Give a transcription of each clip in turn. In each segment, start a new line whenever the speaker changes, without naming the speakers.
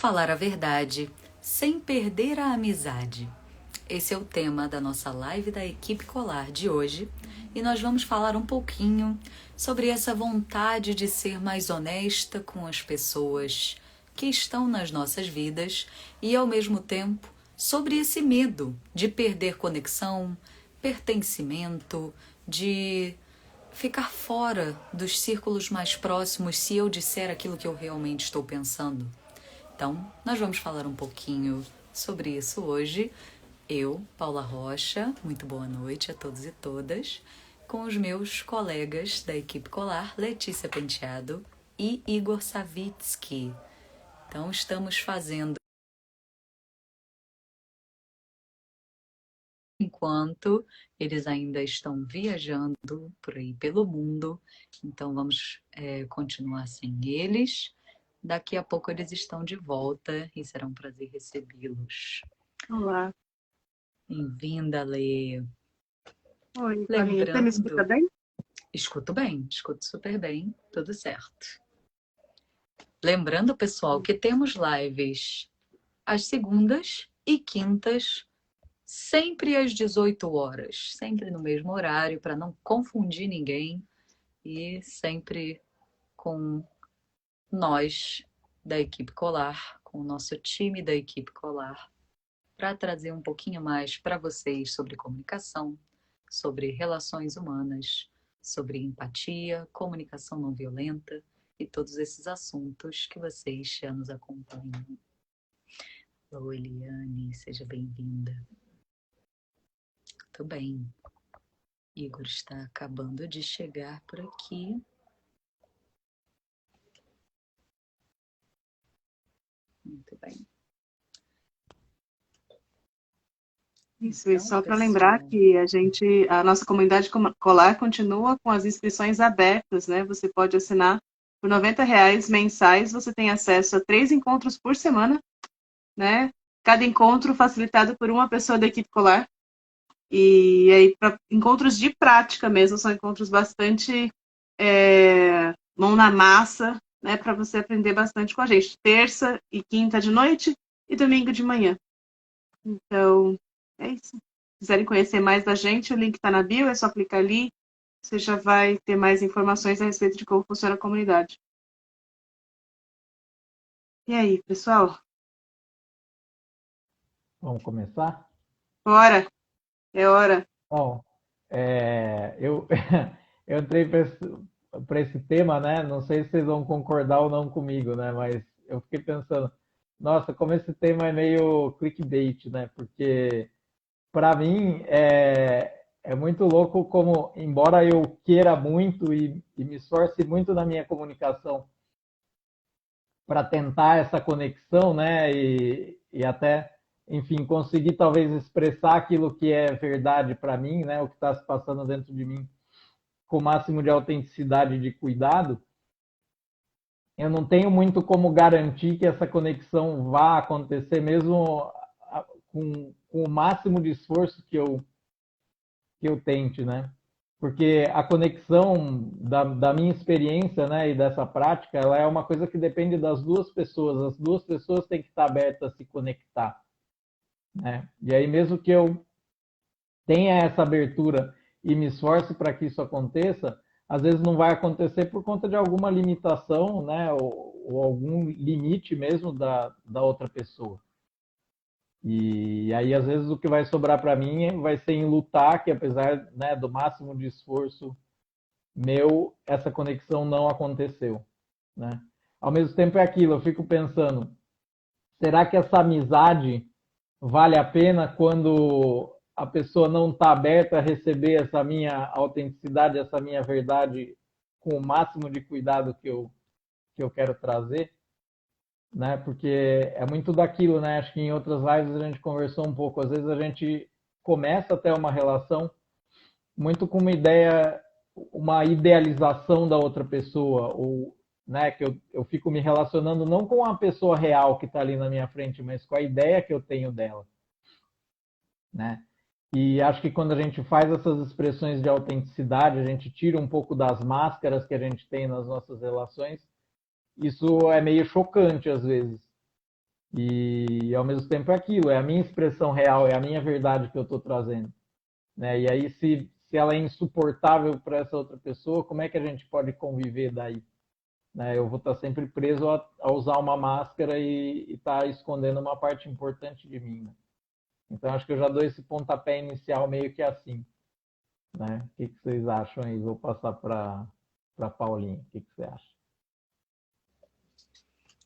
falar a verdade sem perder a amizade. Esse é o tema da nossa live da Equipe Colar de hoje e nós vamos falar um pouquinho sobre essa vontade de ser mais honesta com as pessoas que estão nas nossas vidas e, ao mesmo tempo, sobre esse medo de perder conexão, pertencimento, de ficar fora dos círculos mais próximos se eu disser aquilo que eu realmente estou pensando. Então, nós vamos falar um pouquinho sobre isso hoje. Eu, Paula Rocha, muito boa noite a todos e todas, com os meus colegas da Equipe Colar, Letícia Penteado e Igor Savitsky. Então, estamos fazendo enquanto eles ainda estão viajando por aí pelo mundo. Então, vamos continuar sem eles. Daqui a pouco eles estão de volta e será um prazer recebê-los.
Olá.
Bem-vinda, Lê.
Oi, Paulinha. Você me escuta bem?
Escuto bem, escuto super bem, tudo certo. Lembrando, pessoal, que temos lives às segundas e quintas, sempre às 18 horas, sempre no mesmo horário, para não confundir ninguém e sempre com nós da Equipe Colar, com o nosso time da Equipe Colar, para trazer um pouquinho mais para vocês sobre comunicação, sobre relações humanas, sobre empatia, comunicação não violenta e todos esses assuntos que vocês já nos acompanham. Oi, Eliane, seja bem-vinda. Muito bem. Igor está acabando de chegar por aqui. Muito bem.
Isso, então, só para lembrar que a nossa comunidade colar continua com as inscrições abertas, né? Você pode assinar por R$90 mensais, você tem acesso a 3 encontros por semana, né? Cada encontro facilitado por uma pessoa da equipe colar. E aí, para encontros de prática mesmo, são encontros bastante mão na massa, né? Para você aprender bastante com a gente. Terça e quinta de noite e domingo de manhã. Então, é isso. Se quiserem conhecer mais da gente, o link está na bio, é só clicar ali. Você já vai ter mais informações a respeito de como funciona a comunidade. E aí, pessoal?
Vamos começar?
Bora! É hora.
Bom, eu entrei para esse tema, né? Não sei se vocês vão concordar ou não comigo, né? Mas eu fiquei pensando, nossa, como esse tema é meio clickbait, né? Porque para mim é muito louco como, embora eu queira muito e me esforce muito na minha comunicação para tentar essa conexão, né? E até, enfim, conseguir talvez expressar aquilo que é verdade para mim, né? O que está se passando dentro de mim, com o máximo de autenticidade e de cuidado. Eu não tenho muito como garantir que essa conexão vá acontecer, mesmo com o máximo de esforço que eu tente, né? Porque a conexão da minha experiência, né, e dessa prática, ela é uma coisa que depende das duas pessoas. As duas pessoas têm que estar abertas a se conectar, né? E aí, mesmo que eu tenha essa abertura e me esforce para que isso aconteça, às vezes não vai acontecer por conta de alguma limitação, né, ou algum limite mesmo da outra pessoa. E aí, às vezes, o que vai sobrar para mim vai ser em lutar, que apesar, né, do máximo de esforço meu, essa conexão não aconteceu, né? Ao mesmo tempo é aquilo, eu fico pensando, será que essa amizade vale a pena quando a pessoa não está aberta a receber essa minha autenticidade, essa minha verdade com o máximo de cuidado que eu quero trazer? Né? Porque é muito daquilo, né? Acho que em outras lives a gente conversou um pouco. Às vezes a gente começa até uma relação muito com uma ideia, uma idealização da outra pessoa, ou, né, que eu fico me relacionando não com a pessoa real que está ali na minha frente, mas com a ideia que eu tenho dela, né? E acho que quando a gente faz essas expressões de autenticidade, a gente tira um pouco das máscaras que a gente tem nas nossas relações. Isso é meio chocante às vezes, E ao mesmo tempo é aquilo, é a minha expressão real, é a minha verdade que eu estou trazendo, né? E aí se ela é insuportável para essa outra pessoa, como é que a gente pode conviver daí? Né? Eu vou estar sempre preso a usar uma máscara e estar escondendo uma parte importante de mim. Né? Então acho que eu já dou esse pontapé inicial meio que assim. Né? O que vocês acham aí? Vou passar para Paulinha. O que você acha?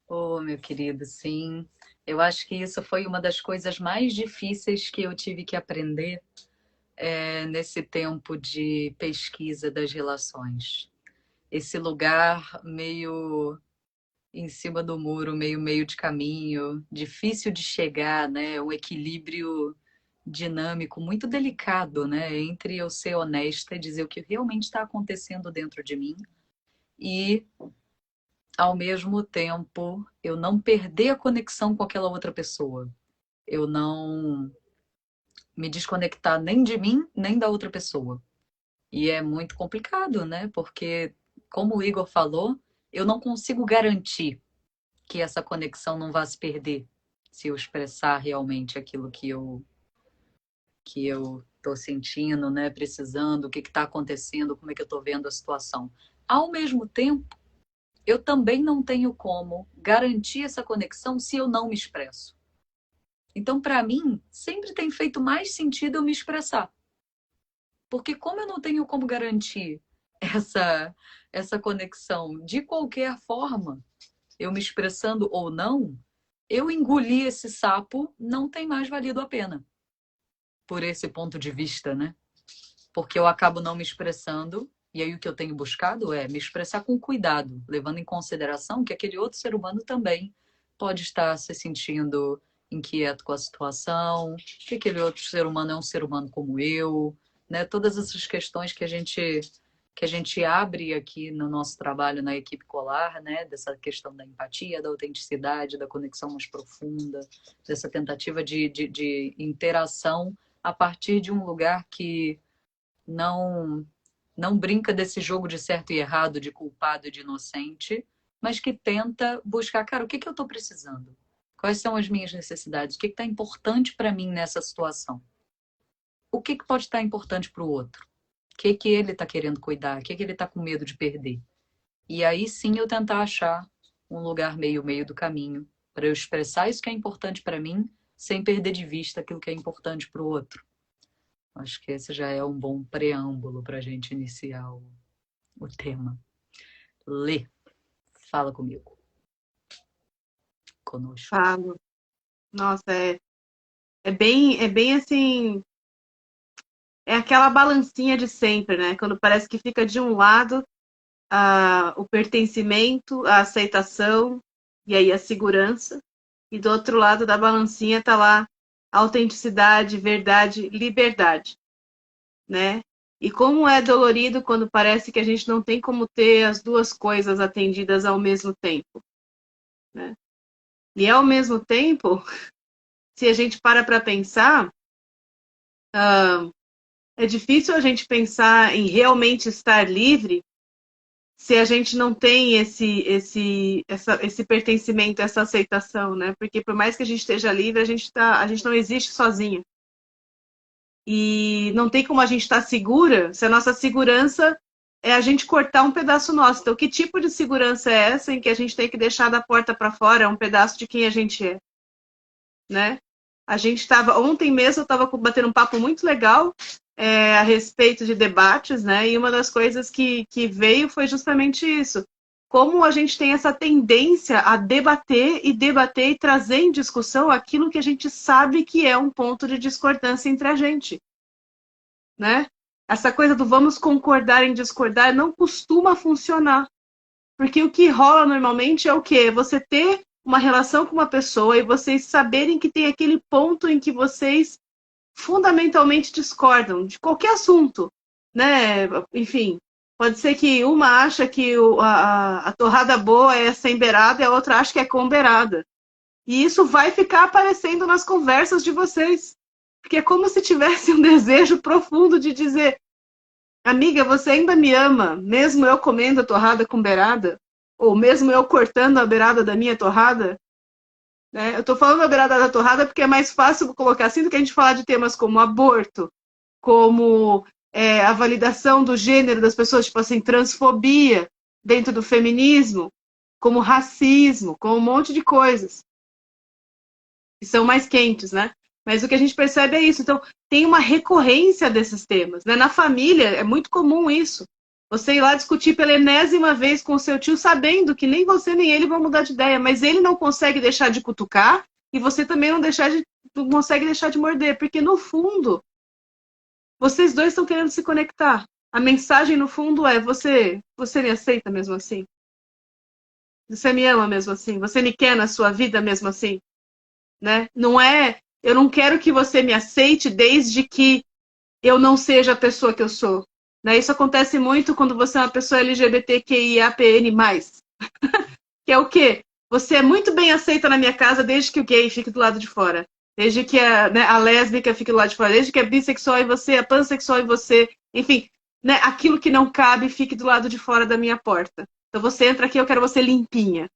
Oh, meu querido, sim. Eu acho que isso foi uma das coisas mais difíceis que eu tive que aprender nesse tempo de pesquisa das relações. Esse lugar meio em cima do muro, meio de caminho, difícil de chegar, né? Um equilíbrio dinâmico muito delicado, né? Entre eu ser honesta e dizer o que realmente está acontecendo dentro de mim e, ao mesmo tempo, eu não perder a conexão com aquela outra pessoa. Eu não me desconectar nem de mim, nem da outra pessoa. E é muito complicado, né? Porque, como o Igor falou, eu não consigo garantir que essa conexão não vá se perder se eu expressar realmente aquilo que eu estou sentindo, né? Precisando, o que está acontecendo, como é que eu estou vendo a situação. Ao mesmo tempo, eu também não tenho como garantir essa conexão se eu não me expresso. Então, para mim, sempre tem feito mais sentido eu me expressar. Porque como eu não tenho como garantir essa conexão de qualquer forma, eu me expressando ou não, eu engoli esse sapo, não tem mais valido a pena. Por esse ponto de vista, né? Porque eu acabo não me expressando, e aí o que eu tenho buscado é me expressar com cuidado, levando em consideração que aquele outro ser humano também pode estar se sentindo inquieto com a situação, que aquele outro ser humano é um ser humano como eu, né? Todas essas questões que a gente abre aqui no nosso trabalho na equipe Colar, né? Dessa questão da empatia, da autenticidade, da conexão mais profunda, dessa tentativa de interação a partir de um lugar que não não brinca desse jogo de certo e errado, de culpado e de inocente, mas que tenta buscar, cara, o que eu estou precisando? Quais são as minhas necessidades? O que está importante para mim nessa situação? O que pode estar importante para o outro? O que ele está querendo cuidar? O que ele está com medo de perder? E aí sim eu tentar achar um lugar meio do caminho para eu expressar isso que é importante para mim, sem perder de vista aquilo que é importante para o outro. Acho que esse já é um bom preâmbulo para a gente iniciar o tema. Lê, fala comigo. Conosco.
Falo. Nossa, é bem assim, é aquela balancinha de sempre, né? Quando parece que fica de um lado o pertencimento, a aceitação e aí a segurança, e do outro lado da balancinha tá lá autenticidade, verdade, liberdade, né? E como é dolorido quando parece que a gente não tem como ter as duas coisas atendidas ao mesmo tempo, né? E ao mesmo tempo, se a gente para pensar, é difícil a gente pensar em realmente estar livre se a gente não tem esse pertencimento, essa aceitação, né? Porque por mais que a gente esteja livre, a gente não existe sozinho. E não tem como a gente estar segura se a nossa segurança é a gente cortar um pedaço nosso. Então, que tipo de segurança é essa em que a gente tem que deixar da porta para fora um pedaço de quem a gente é, né? A gente estava, ontem mesmo eu estava batendo um papo muito legal a respeito de debates, né? E uma das coisas que veio foi justamente isso. Como a gente tem essa tendência a debater e trazer em discussão aquilo que a gente sabe que é um ponto de discordância entre a gente, né? Essa coisa do vamos concordar em discordar não costuma funcionar. Porque o que rola normalmente é o quê? Você ter uma relação com uma pessoa e vocês saberem que tem aquele ponto em que vocês fundamentalmente discordam de qualquer assunto, né? Enfim, pode ser que uma acha que a torrada boa é sem beirada e a outra acha que é com beirada. E isso vai ficar aparecendo nas conversas de vocês. Porque é como se tivesse um desejo profundo de dizer: amiga, você ainda me ama, mesmo eu comendo a torrada com beirada? Ou mesmo eu cortando a beirada da minha torrada? né? Eu estou falando da beirada da torrada porque é mais fácil colocar assim do que a gente falar de temas como aborto, como a validação do gênero das pessoas, tipo assim, transfobia dentro do feminismo, como racismo, como um monte de coisas que são mais quentes, né? Mas o que a gente percebe é isso. Então, tem uma recorrência desses temas, né? Na família, é muito comum isso. Você ir lá discutir pela enésima vez com o seu tio, sabendo que nem você nem ele vão mudar de ideia, mas ele não consegue deixar de cutucar e você também não consegue deixar de morder, porque no fundo, vocês dois estão querendo se conectar. A mensagem, no fundo, é: você me aceita mesmo assim? Você me ama mesmo assim? Você me quer na sua vida mesmo assim? Né? Não é, eu não quero que você me aceite desde que eu não seja a pessoa que eu sou. Né? Isso acontece muito quando você é uma pessoa LGBTQIAPN+. Que é o quê? Você é muito bem aceita na minha casa desde que o gay fique do lado de fora. Desde que a lésbica fique do lado de fora. Desde que é bissexual em você, é pansexual em você. Enfim, né, aquilo que não cabe fique do lado de fora da minha porta. Então você entra aqui, eu quero você limpinha.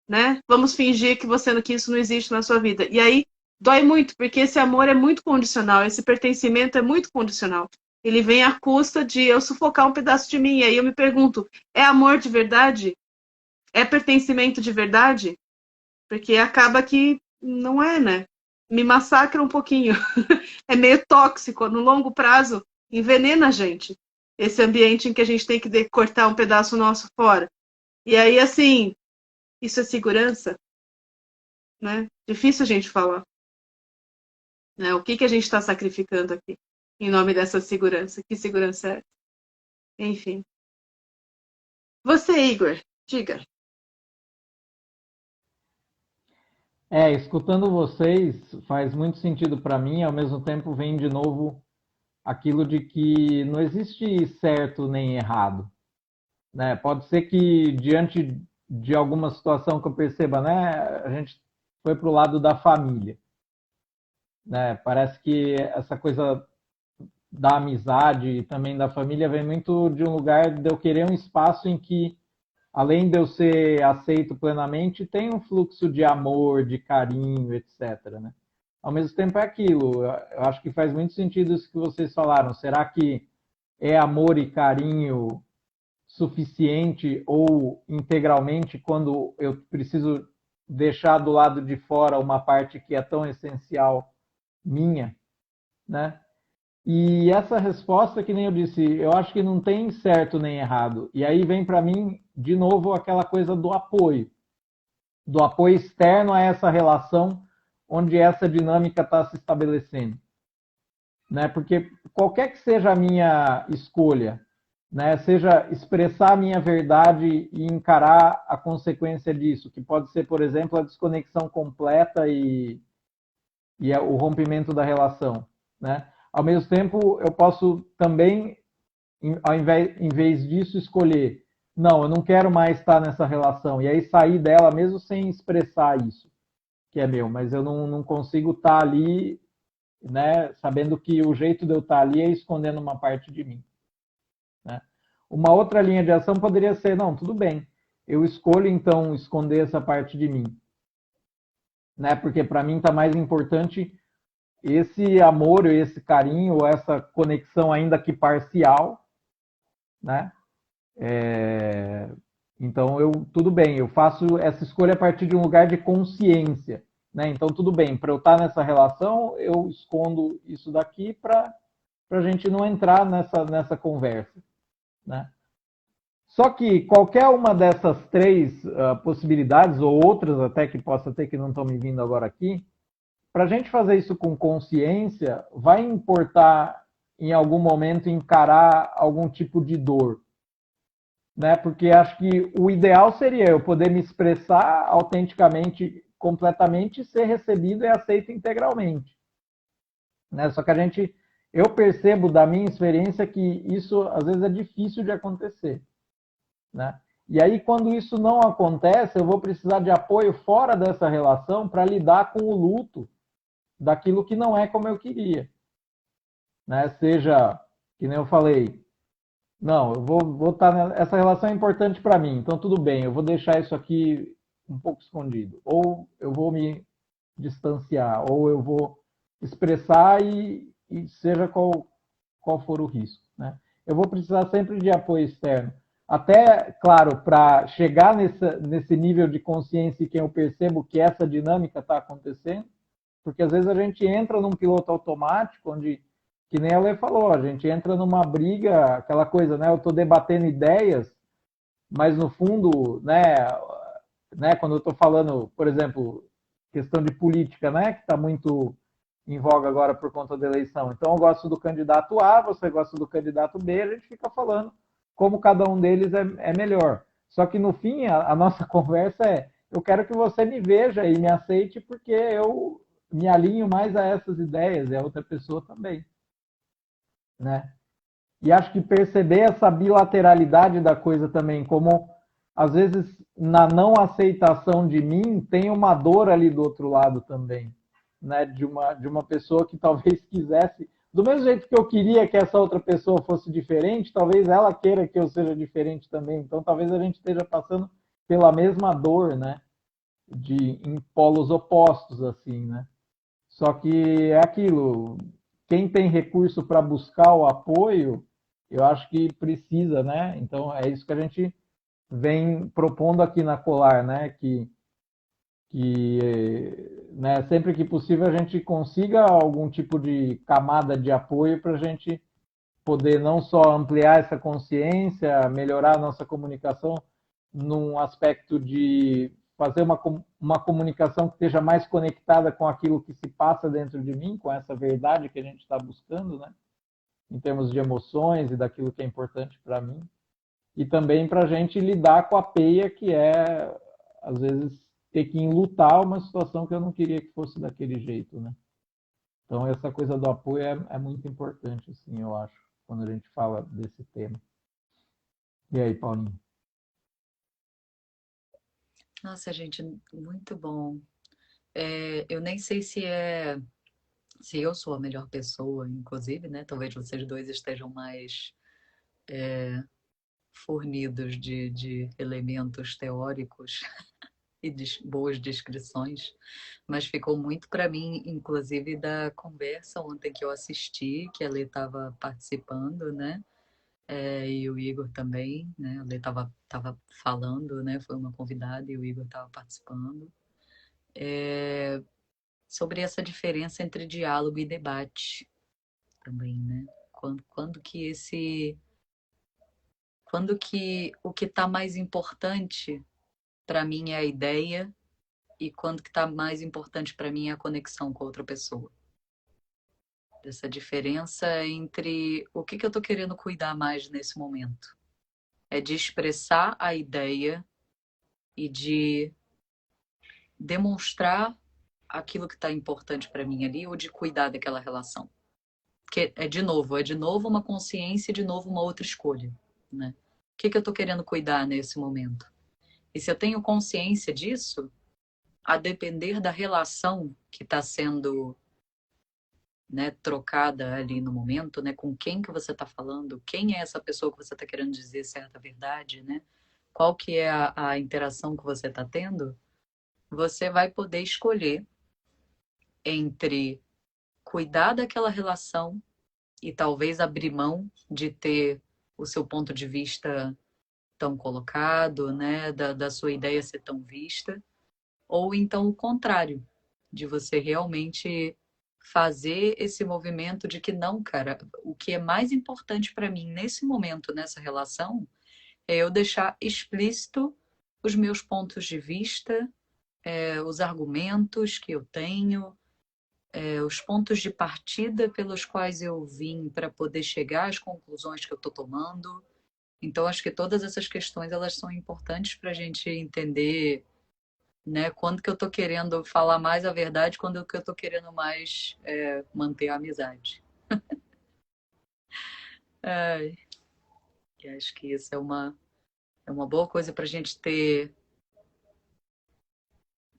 Né? Vamos fingir que isso não existe na sua vida. E aí dói muito, porque esse amor é muito condicional, esse pertencimento é muito condicional. Ele vem à custa de eu sufocar um pedaço de mim. E aí eu me pergunto, é amor de verdade? É pertencimento de verdade? Porque acaba que não é, né? Me massacra um pouquinho. É meio tóxico, no longo prazo, envenena a gente. Esse ambiente em que a gente tem que cortar um pedaço nosso fora. E aí, assim, isso é segurança? Né? Difícil a gente falar. Né? O que a gente está sacrificando aqui em nome dessa segurança? Que segurança é? Enfim. Você, Igor, diga.
Escutando vocês faz muito sentido para mim, ao mesmo tempo vem de novo aquilo de que não existe certo nem errado, né? Pode ser que diante de alguma situação que eu perceba, né, a gente foi para o lado da família, né? Parece que essa coisa da amizade e também da família vem muito de um lugar de eu querer um espaço em que, além de eu ser aceito plenamente, tem um fluxo de amor, de carinho, etc. Né? Ao mesmo tempo é aquilo, eu acho que faz muito sentido isso que vocês falaram. Será que é amor e carinho suficiente ou integralmente quando eu preciso deixar do lado de fora uma parte que é tão essencial minha, né? E essa resposta, que nem eu disse, eu acho que não tem certo nem errado. E aí vem para mim, de novo, aquela coisa do apoio externo a essa relação onde essa dinâmica está se estabelecendo. Né? Porque qualquer que seja a minha escolha, né? Seja expressar a minha verdade e encarar a consequência disso, que pode ser, por exemplo, a desconexão completa e o rompimento da relação, né? Ao mesmo tempo, eu posso também, em vez disso, escolher, não, eu não quero mais estar nessa relação, e aí sair dela mesmo sem expressar isso, que é meu, mas eu não consigo estar ali, né, sabendo que o jeito de eu estar ali é escondendo uma parte de mim. Né? Uma outra linha de ação poderia ser, não, tudo bem, eu escolho então esconder essa parte de mim, né, porque para mim está mais importante esse amor, esse carinho, essa conexão ainda que parcial, né? Então tudo bem, eu faço essa escolha a partir de um lugar de consciência, né? Então tudo bem, para eu estar nessa relação, eu escondo isso daqui para a gente não entrar nessa conversa, né? Só que qualquer uma dessas três possibilidades, ou outras até que possa ter que não estão me vindo agora aqui, para a gente fazer isso com consciência, vai importar em algum momento encarar algum tipo de dor, né? Porque acho que o ideal seria eu poder me expressar autenticamente, completamente, e ser recebido e aceito integralmente, né? Só que eu percebo da minha experiência que isso às vezes é difícil de acontecer, né? E aí, quando isso não acontece, eu vou precisar de apoio fora dessa relação para lidar com o luto daquilo que não é como eu queria, né? Seja, que nem eu falei, não, eu vou estar essa relação é importante para mim, então tudo bem, eu vou deixar isso aqui um pouco escondido, ou eu vou me distanciar, ou eu vou expressar e seja qual for o risco, né? Eu vou precisar sempre de apoio externo. Até, claro, para chegar nesse nível de consciência em que eu percebo que essa dinâmica está acontecendo, porque às vezes a gente entra num piloto automático, onde, que nem a Lê falou, a gente entra numa briga, aquela coisa, né? Eu estou debatendo ideias, mas no fundo, né, quando eu estou falando, por exemplo, questão de política, né, que está muito em voga agora por conta da eleição. Então eu gosto do candidato A, você gosta do candidato B, a gente fica falando como cada um deles é melhor. Só que no fim, a nossa conversa é: eu quero que você me veja e me aceite porque eu me alinho mais a essas ideias e a outra pessoa também, né? E acho que perceber essa bilateralidade da coisa também, como às vezes na não aceitação de mim tem uma dor ali do outro lado também, né? De uma pessoa que talvez quisesse, do mesmo jeito que eu queria que essa outra pessoa fosse diferente, talvez ela queira que eu seja diferente também. Então talvez a gente esteja passando pela mesma dor, né? Em polos opostos, assim, né? Só que é aquilo, quem tem recurso para buscar o apoio, eu acho que precisa, né? Então é isso que a gente vem propondo aqui na Colar, né? Que né, sempre que possível a gente consiga algum tipo de camada de apoio para a gente poder não só ampliar essa consciência, melhorar a nossa comunicação num aspecto de fazer uma comunicação que esteja mais conectada com aquilo que se passa dentro de mim, com essa verdade que a gente está buscando, né? Em termos de emoções e daquilo que é importante para mim. E também para a gente lidar com a peia que é, às vezes, ter que enlutar uma situação que eu não queria que fosse daquele jeito, né? Então, essa coisa do apoio é muito importante, assim, eu acho, quando a gente fala desse tema. E aí, Paulinho?
Nossa, gente, muito bom. Eu nem sei se eu sou a melhor pessoa, inclusive, né? Talvez vocês dois estejam mais fornidos de elementos teóricos e de boas descrições, mas ficou muito para mim, inclusive, da conversa ontem que eu assisti, que a Lê estava participando, né? E o Igor também, né? A Lê tava falando, né? Foi uma convidada e o Igor estava participando. Sobre essa diferença entre diálogo e debate também, né? Quando que o que está mais importante para mim é a ideia e quando que está mais importante para mim é a conexão com a outra pessoa. Essa diferença entre o que eu estou querendo cuidar mais nesse momento. É de expressar a ideia e de demonstrar aquilo que está importante para mim ali ou de cuidar daquela relação. Que é de novo uma consciência e de novo uma outra escolha, né? O que eu estou querendo cuidar nesse momento? E se eu tenho consciência disso, a depender da relação que está sendo, né, trocada ali no momento, né, com quem que você está falando, quem é essa pessoa que você está querendo dizer certa verdade, né? Qual que é a interação que você está tendo? Você vai poder escolher entre cuidar daquela relação e talvez abrir mão de ter o seu ponto de vista tão colocado, né, da sua ideia ser tão vista, ou então o contrário, de você realmente fazer esse movimento de que não, cara, o que é mais importante para mim nesse momento, nessa relação, é eu deixar explícito os meus pontos de vista, os argumentos que eu tenho, os pontos de partida pelos quais eu vim para poder chegar às conclusões que eu estou tomando. Então, acho que todas essas questões elas são importantes para a gente entender, né, quando que eu estou querendo falar mais a verdade, quando que eu estou querendo mais manter a amizade. Ai, e acho que isso é uma boa coisa para a gente ter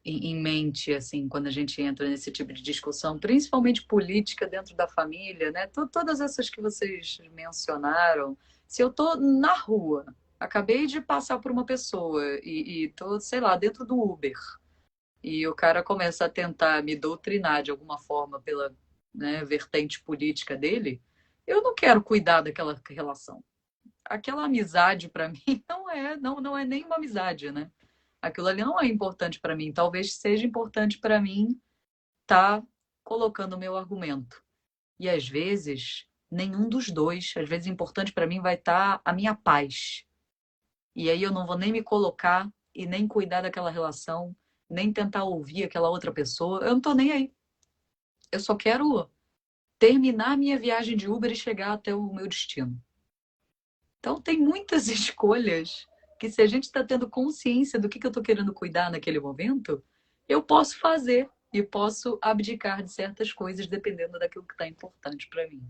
em mente, assim, quando a gente entra nesse tipo de discussão, principalmente política dentro da família, né? Todas essas que vocês mencionaram. Se eu tô na rua, acabei de passar por uma pessoa e tô, sei lá, dentro do Uber, e o cara começa a tentar me doutrinar de alguma forma pela, né, vertente política dele, eu não quero cuidar daquela relação. Aquela amizade para mim não é nem uma amizade, né? Aquilo ali não é importante para mim. Talvez seja importante para mim estar colocando o meu argumento. E às vezes nenhum dos dois, às vezes importante para mim vai estar a minha paz. E aí eu não vou nem me colocar e nem cuidar daquela relação, nem tentar ouvir aquela outra pessoa. Eu não tô nem aí. Eu só quero terminar a minha viagem de Uber e chegar até o meu destino. Então tem muitas escolhas que, se a gente está tendo consciência do que eu estou querendo cuidar naquele momento, eu posso fazer e posso abdicar de certas coisas dependendo daquilo que está importante para mim.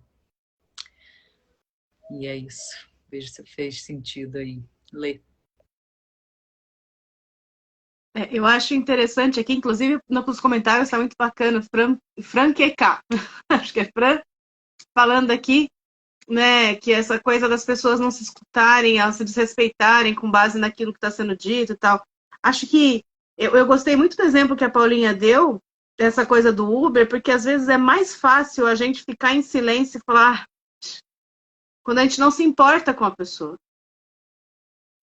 E é isso. Veja se fez sentido aí. Lê.
Eu acho interessante aqui, inclusive nos comentários está muito bacana, Fran QK, acho que é Fran, falando aqui, né, que essa coisa das pessoas não se escutarem, elas se desrespeitarem com base naquilo que está sendo dito e tal. Acho que eu gostei muito do exemplo que a Paulinha deu, dessa coisa do Uber, porque às vezes é mais fácil a gente ficar em silêncio e falar quando a gente não se importa com a pessoa.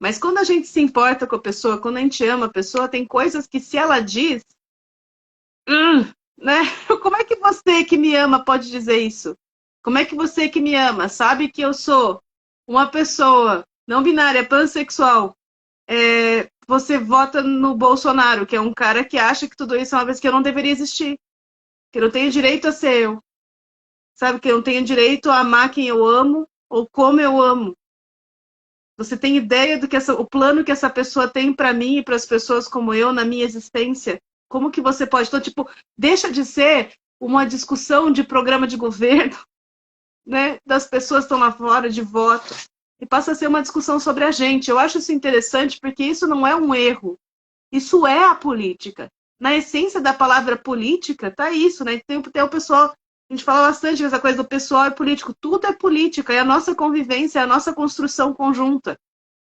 Mas quando a gente se importa com a pessoa, quando a gente ama a pessoa, tem coisas que se ela diz, né? Como é que você que me ama pode dizer isso? Como é que você que me ama sabe que eu sou uma pessoa não binária, pansexual? Você vota no Bolsonaro, que é um cara que acha que tudo isso é uma vez que eu não deveria existir. Que eu não tenho direito a ser eu. Sabe? Que eu não tenho direito a amar quem eu amo ou como eu amo. Você tem ideia do que o plano que essa pessoa tem para mim e para as pessoas como eu na minha existência? Como que você pode? Então, tipo, deixa de ser uma discussão de programa de governo, né? Das pessoas que estão lá fora de voto, e passa a ser uma discussão sobre a gente. Eu acho isso interessante porque isso não é um erro. Isso é a política. Na essência da palavra política, tá isso, né? Tem o pessoal, a gente fala bastante dessa coisa do pessoal é político. Tudo é política, é a nossa convivência, é a nossa construção conjunta.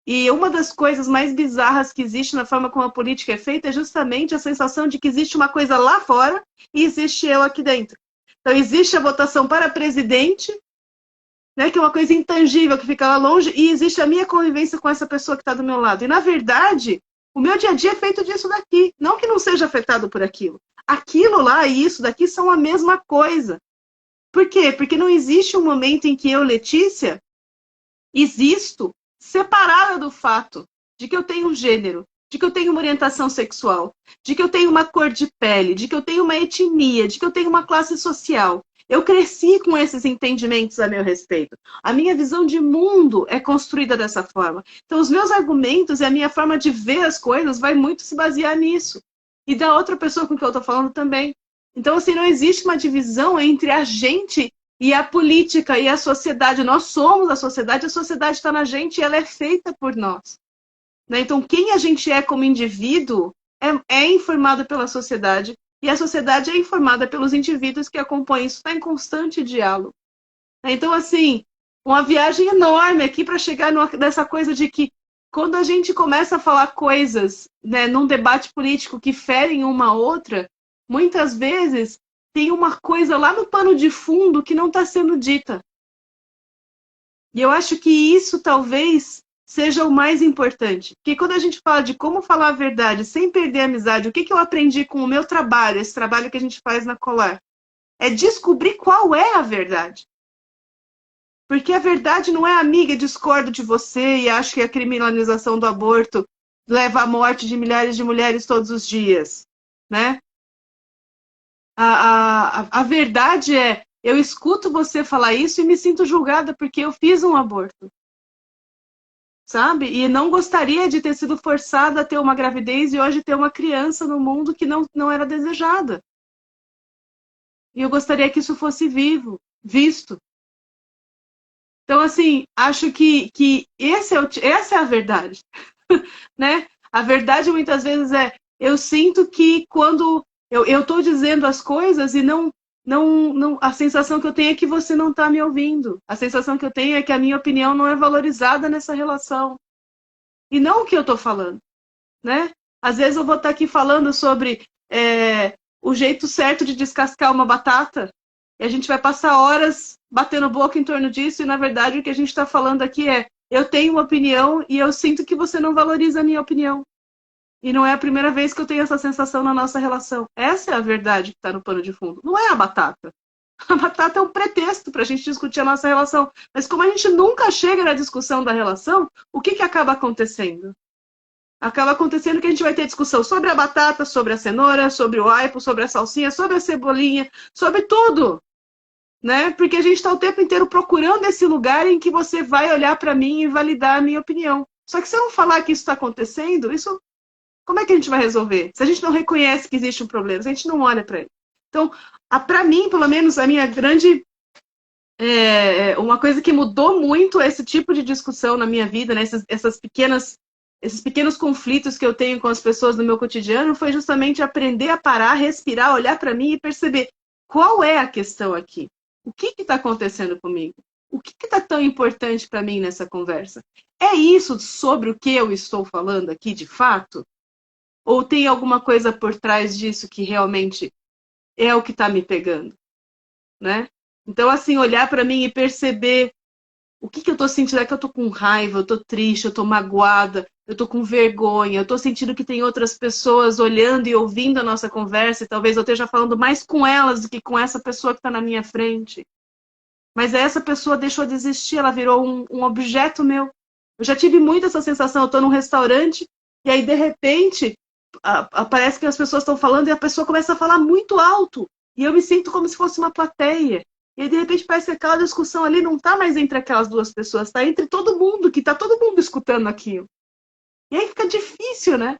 E uma das coisas mais bizarras que existe na forma como a política é feita é justamente a sensação de que existe uma coisa lá fora e existe eu aqui dentro. Então, existe a votação para presidente, né, que é uma coisa intangível, que fica lá longe, e existe a minha convivência com essa pessoa que está do meu lado. E, na verdade, o meu dia a dia é feito disso daqui. Não que não seja afetado por aquilo. Aquilo lá e isso daqui são a mesma coisa. Por quê? Porque não existe um momento em que eu, Letícia, existo separada do fato de que eu tenho um gênero, de que eu tenho uma orientação sexual, de que eu tenho uma cor de pele, de que eu tenho uma etnia, de que eu tenho uma classe social. Eu cresci com esses entendimentos a meu respeito. A minha visão de mundo é construída dessa forma. Então, os meus argumentos e a minha forma de ver as coisas vai muito se basear nisso. E da outra pessoa com que eu estou falando também. Então, assim, não existe uma divisão entre a gente e a política e a sociedade. Nós somos a sociedade está na gente e ela é feita por nós. Né? Então, quem a gente é como indivíduo é informado pela sociedade e a sociedade é informada pelos indivíduos que acompanham. Isso está em constante diálogo. Né? Então, assim, uma viagem enorme aqui para chegar nessa coisa de que quando a gente começa a falar coisas, né, num debate político que ferem uma a outra, muitas vezes tem uma coisa lá no pano de fundo que não está sendo dita. E eu acho que isso talvez seja o mais importante. Porque quando a gente fala de como falar a verdade sem perder a amizade, o que eu aprendi com o meu trabalho, esse trabalho que a gente faz na Colar? É descobrir qual é a verdade. Porque a verdade não é amiga, discordo de você e acho que a criminalização do aborto leva à morte de milhares de mulheres todos os dias. Né? A verdade é, eu escuto você falar isso e me sinto julgada porque eu fiz um aborto. Sabe? E não gostaria de ter sido forçada a ter uma gravidez e hoje ter uma criança no mundo que não era desejada. E eu gostaria que isso fosse visto. Então, assim, acho que essa é a verdade. Né? A verdade muitas vezes eu sinto que quando eu estou dizendo as coisas e a sensação que eu tenho é que você não está me ouvindo. A sensação que eu tenho é que a minha opinião não é valorizada nessa relação. E não o que eu estou falando. Né? Às vezes eu vou estar aqui falando sobre o jeito certo de descascar uma batata, e a gente vai passar horas batendo boca em torno disso, e na verdade o que a gente está falando aqui é: eu tenho uma opinião e eu sinto que você não valoriza a minha opinião. E não é a primeira vez que eu tenho essa sensação na nossa relação. Essa é a verdade que está no pano de fundo. Não é a batata. A batata é um pretexto para a gente discutir a nossa relação. Mas como a gente nunca chega na discussão da relação, o que acaba acontecendo? Acaba acontecendo que a gente vai ter discussão sobre a batata, sobre a cenoura, sobre o aipo, sobre a salsinha, sobre a cebolinha, sobre tudo. Né? Porque a gente está o tempo inteiro procurando esse lugar em que você vai olhar para mim e validar a minha opinião. Só que se eu não falar que isso está acontecendo, como é que a gente vai resolver? Se a gente não reconhece que existe um problema, se a gente não olha para ele. Então, para mim, pelo menos, a minha grande... uma coisa que mudou muito esse tipo de discussão na minha vida, né? esses pequenos conflitos que eu tenho com as pessoas no meu cotidiano, foi justamente aprender a parar, respirar, olhar para mim e perceber qual é a questão aqui. O que está acontecendo comigo? O que está tão importante para mim nessa conversa? É isso sobre o que eu estou falando aqui, de fato? Ou tem alguma coisa por trás disso que realmente é o que está me pegando? Né? Então, assim, olhar para mim e perceber o que eu estou sentindo. É que eu estou com raiva, eu estou triste, eu estou magoada, eu estou com vergonha, eu estou sentindo que tem outras pessoas olhando e ouvindo a nossa conversa, e talvez eu esteja falando mais com elas do que com essa pessoa que está na minha frente. Mas essa pessoa deixou de existir, ela virou um objeto meu. Eu já tive muito essa sensação, eu estou num restaurante, e aí, de repente, parece que as pessoas estão falando e a pessoa começa a falar muito alto. E eu me sinto como se fosse uma plateia. E aí, de repente, parece que aquela discussão ali não está mais entre aquelas duas pessoas, está entre todo mundo, que está todo mundo escutando aquilo. E aí fica difícil, né?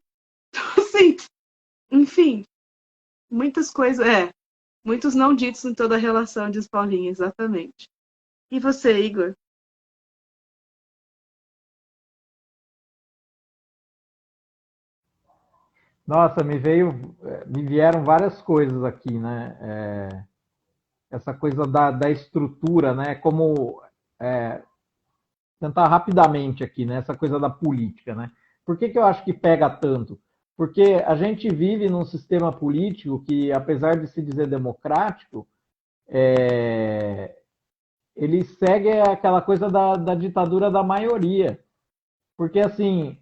Então, assim, enfim, muitas coisas, muitos não ditos em toda a relação, diz Paulinha, exatamente. E você, Igor?
Nossa, me vieram várias coisas aqui, né? Essa coisa da estrutura, né? Como tentar rapidamente aqui, né? Essa coisa da política, né? Por que eu acho que pega tanto? Porque a gente vive num sistema político que, apesar de se dizer democrático, ele segue aquela coisa da ditadura da maioria. Porque, assim,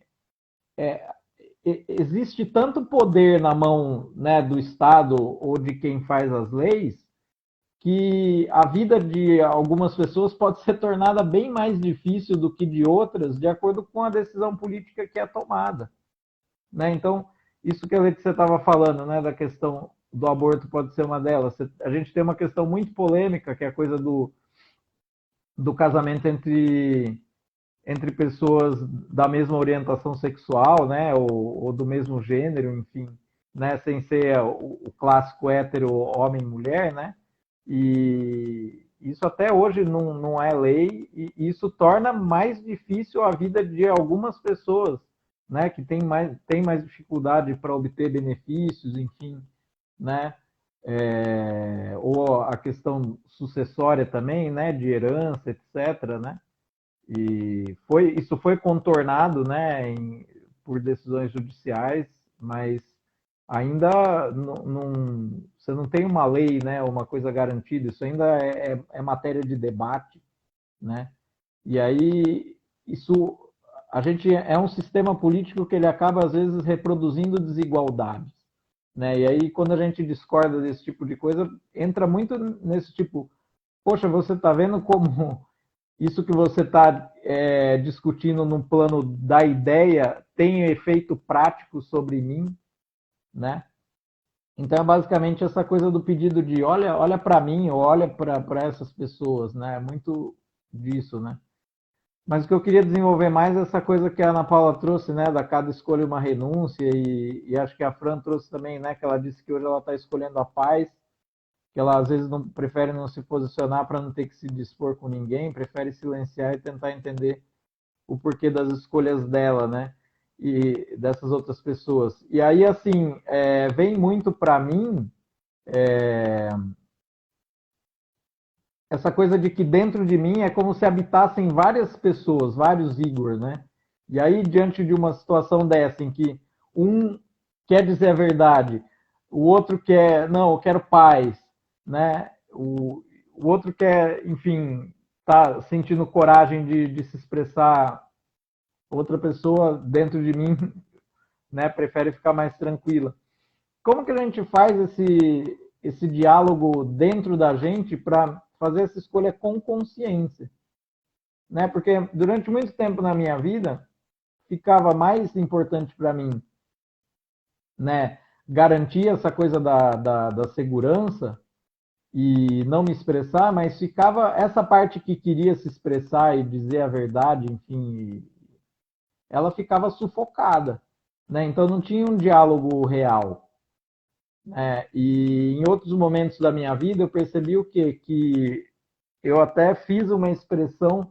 existe tanto poder na mão, né, do Estado ou de quem faz as leis, que a vida de algumas pessoas pode ser tornada bem mais difícil do que de outras, de acordo com a decisão política que é tomada. Né? Então, isso que a Letícia estava falando, né, da questão do aborto pode ser uma delas. A gente tem uma questão muito polêmica, que é a coisa do casamento entre pessoas da mesma orientação sexual, né, ou do mesmo gênero, enfim, né, sem ser o clássico hétero homem-mulher, né, e isso até hoje não é lei, e isso torna mais difícil a vida de algumas pessoas, né, que tem mais dificuldade para obter benefícios, enfim, né, ou a questão sucessória também, né, de herança, etc., né, e isso foi contornado, né, por decisões judiciais, mas ainda você não tem uma lei, né, uma coisa garantida, isso ainda é matéria de debate, né? E aí isso a gente é um sistema político que ele acaba às vezes reproduzindo desigualdades, né? E aí quando a gente discorda desse tipo de coisa, entra muito nesse tipo, poxa, você está vendo como isso que você está discutindo no plano da ideia tem efeito prático sobre mim, né? Então é basicamente essa coisa do pedido de olha para mim ou olha para essas pessoas, né? Muito disso, né? Mas o que eu queria desenvolver mais é essa coisa que a Ana Paula trouxe, né? Da cada escolha uma renúncia e acho que a Fran trouxe também, né? Que ela disse que hoje ela está escolhendo a paz, que ela às vezes prefere não se posicionar para não ter que se dispor com ninguém, prefere silenciar e tentar entender o porquê das escolhas dela, né? E dessas outras pessoas. E aí, assim, vem muito para mim essa coisa de que dentro de mim é como se habitassem várias pessoas, vários Igor, né? E aí, diante de uma situação dessa, em que um quer dizer a verdade, o outro quer, não, eu quero paz, né? O outro quer, enfim, tá sentindo coragem de se expressar. Outra pessoa dentro de mim, né, prefere ficar mais tranquila. Como que a gente faz esse diálogo dentro da gente para fazer essa escolha com consciência? Né? Porque durante muito tempo na minha vida, ficava mais importante para mim, né, garantir essa coisa da segurança e não me expressar, mas ficava essa parte que queria se expressar e dizer a verdade, enfim, ela ficava sufocada, né? Então não tinha um diálogo real. E em outros momentos da minha vida eu percebi o quê? Que eu até fiz uma expressão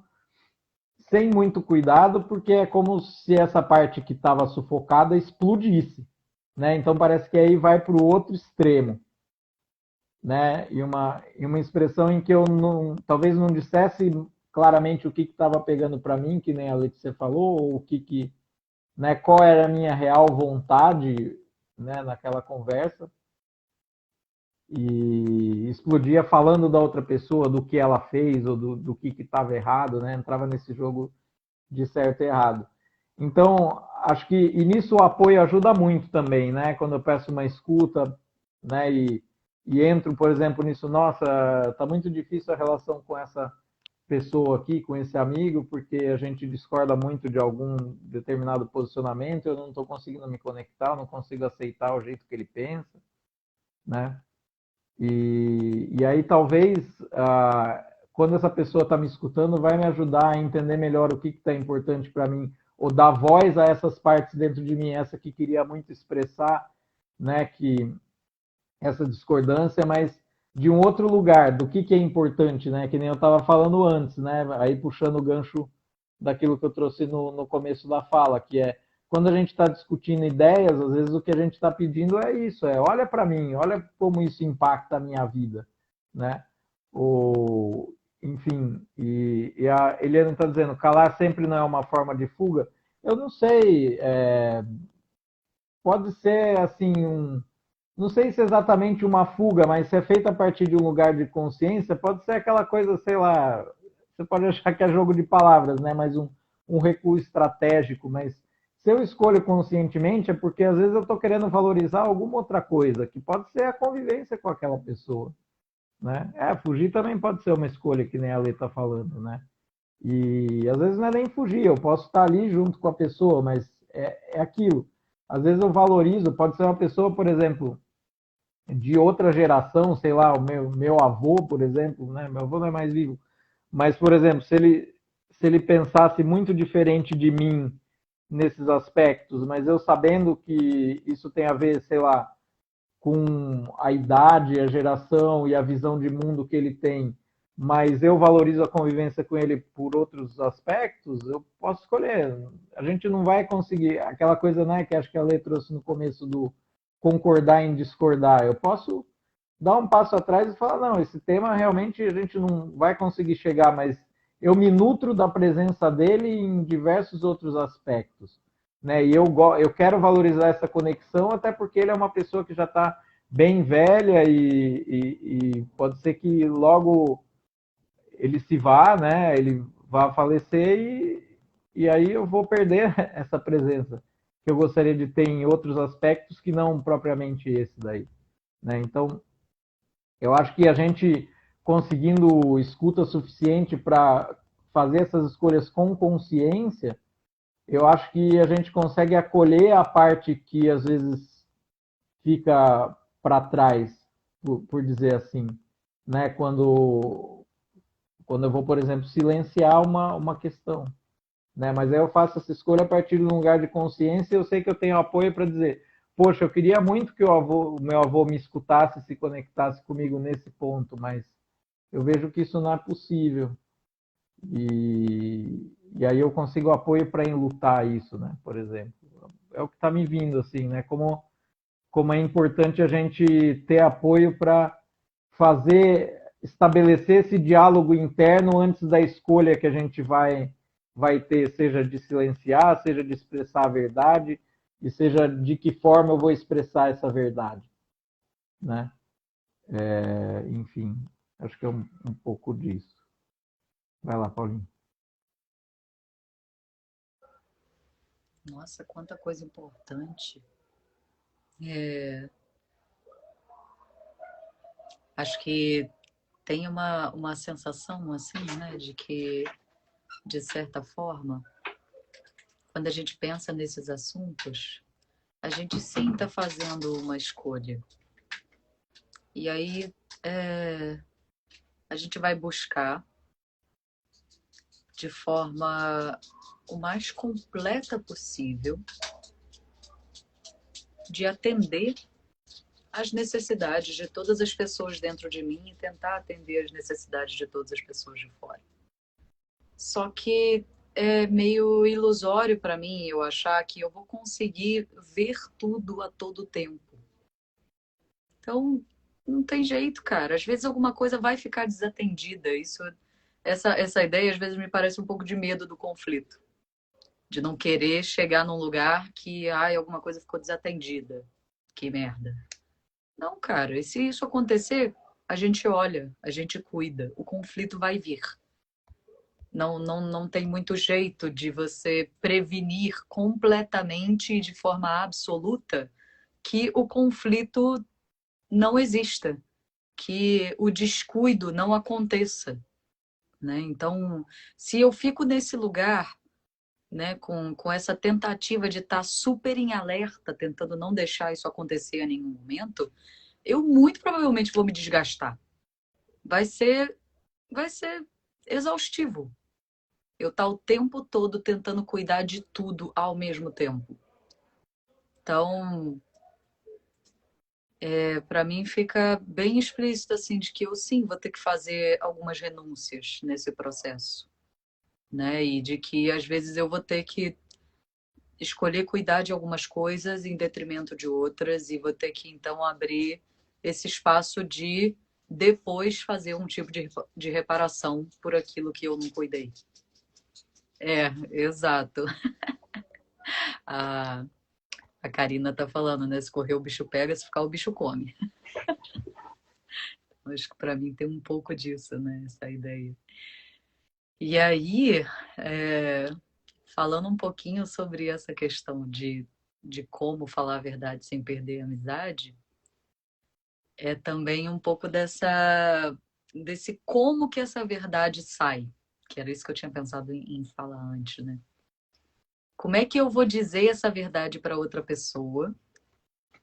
sem muito cuidado, porque é como se essa parte que estava sufocada explodisse, né? Então parece que aí vai para o outro extremo, né? E uma expressão em que eu não, talvez não dissesse claramente o que estava pegando para mim, que nem a Letícia falou, ou o que, né? Qual era a minha real vontade, né? Naquela conversa. E explodia falando da outra pessoa, do que ela fez ou do que estava errado, né? Entrava nesse jogo de certo e errado. Então, acho que e nisso o apoio ajuda muito também, né? Quando eu peço uma escuta, né? E entro, por exemplo, nisso, nossa, tá muito difícil a relação com essa pessoa aqui, com esse amigo, porque a gente discorda muito de algum determinado posicionamento, eu não estou conseguindo me conectar, eu não consigo aceitar o jeito que ele pensa, né? E aí talvez quando essa pessoa está me escutando, vai me ajudar a entender melhor o que está importante para mim, ou dar voz a essas partes dentro de mim, essa que queria muito expressar, né, que essa discordância, mas de um outro lugar, do que é importante, né, que nem eu estava falando antes, né, aí puxando o gancho daquilo que eu trouxe no começo da fala, que é quando a gente está discutindo ideias, às vezes o que a gente está pedindo é isso, olha para mim, olha como isso impacta a minha vida, né? Enfim, a Eliana está dizendo, calar sempre não é uma forma de fuga. Eu não sei, pode ser assim, não sei se é exatamente uma fuga, mas se é feita a partir de um lugar de consciência, pode ser aquela coisa, sei lá, você pode achar que é jogo de palavras, né? Mas um recuo estratégico, mas se eu escolho conscientemente é porque às vezes eu estou querendo valorizar alguma outra coisa, que pode ser a convivência com aquela pessoa, né? Fugir também pode ser uma escolha, que nem a Lê está falando, né? E às vezes não é nem fugir, eu posso estar ali junto com a pessoa, mas é aquilo. Às vezes eu valorizo, pode ser uma pessoa, por exemplo, de outra geração, sei lá, o meu avô, por exemplo, né? Meu avô não é mais vivo, mas, por exemplo, se ele pensasse muito diferente de mim nesses aspectos, mas eu sabendo que isso tem a ver, sei lá, com a idade, a geração e a visão de mundo que ele tem, mas eu valorizo a convivência com ele por outros aspectos, eu posso escolher. A gente não vai conseguir aquela coisa, né, que acho que a Lê trouxe no começo do concordar em discordar. Eu posso dar um passo atrás e falar, não, esse tema realmente a gente não vai conseguir chegar, mas eu me nutro da presença dele em diversos outros aspectos, né? E eu quero valorizar essa conexão, até porque ele é uma pessoa que já está bem velha e pode ser que logo ele se vá, né? Ele vá falecer e aí eu vou perder essa presença que eu gostaria de ter em outros aspectos que não propriamente esse daí, né? Então, eu acho que a gente conseguindo escuta suficiente para fazer essas escolhas com consciência, eu acho que a gente consegue acolher a parte que às vezes fica para trás, por dizer assim, né? Quando eu vou, por exemplo, silenciar uma questão, né? Mas aí eu faço essa escolha a partir de um lugar de consciência e eu sei que eu tenho apoio para dizer, poxa, eu queria muito que o meu avô me escutasse, se conectasse comigo nesse ponto, mas eu vejo que isso não é possível. E aí eu consigo apoio para enlutar isso, né? Por exemplo. É o que está me vindo, assim, né? Como é importante a gente ter apoio para estabelecer esse diálogo interno antes da escolha que a gente vai ter, seja de silenciar, seja de expressar a verdade, e seja de que forma eu vou expressar essa verdade. né? Enfim, acho que é um pouco disso. Vai lá, Paulinho.
Nossa, quanta coisa importante. Acho que tem uma sensação assim, né, de que, de certa forma, quando a gente pensa nesses assuntos, a gente sim está fazendo uma escolha. E aí a gente vai buscar de forma o mais completa possível de atender às necessidades de todas as pessoas dentro de mim e tentar atender as necessidades de todas as pessoas de fora. Só que é meio ilusório para mim eu achar que eu vou conseguir ver tudo a todo tempo. Então, não tem jeito, cara. Às vezes alguma coisa vai ficar desatendida. Essa ideia às vezes me parece um pouco de medo do conflito, de não querer chegar num lugar que, alguma coisa ficou desatendida. Que merda. Não, cara, e se isso acontecer, a gente olha, a gente cuida. O conflito vai vir. Não tem muito jeito de você prevenir completamente e de forma absoluta que o conflito não exista, que o descuido não aconteça, né? Então, se eu fico nesse lugar, né, com essa tentativa de estar super em alerta, tentando não deixar isso acontecer a nenhum momento, eu muito provavelmente vou me desgastar. Vai ser exaustivo. Eu estar o tempo todo tentando cuidar de tudo ao mesmo tempo. Então, para mim fica bem explícito assim de que eu sim vou ter que fazer algumas renúncias nesse processo, né? E de que às vezes eu vou ter que escolher cuidar de algumas coisas em detrimento de outras e vou ter que então abrir esse espaço de depois fazer um tipo de reparação por aquilo que eu não cuidei. Exato. A, a Karina tá falando, né? Se correr o bicho pega, se ficar o bicho come. Acho que para mim tem um pouco disso, né? Essa ideia. E aí, falando um pouquinho sobre essa questão de como falar a verdade sem perder a amizade, é também um pouco desse como que essa verdade sai, que era isso que eu tinha pensado em falar antes, né? Como é que eu vou dizer essa verdade para outra pessoa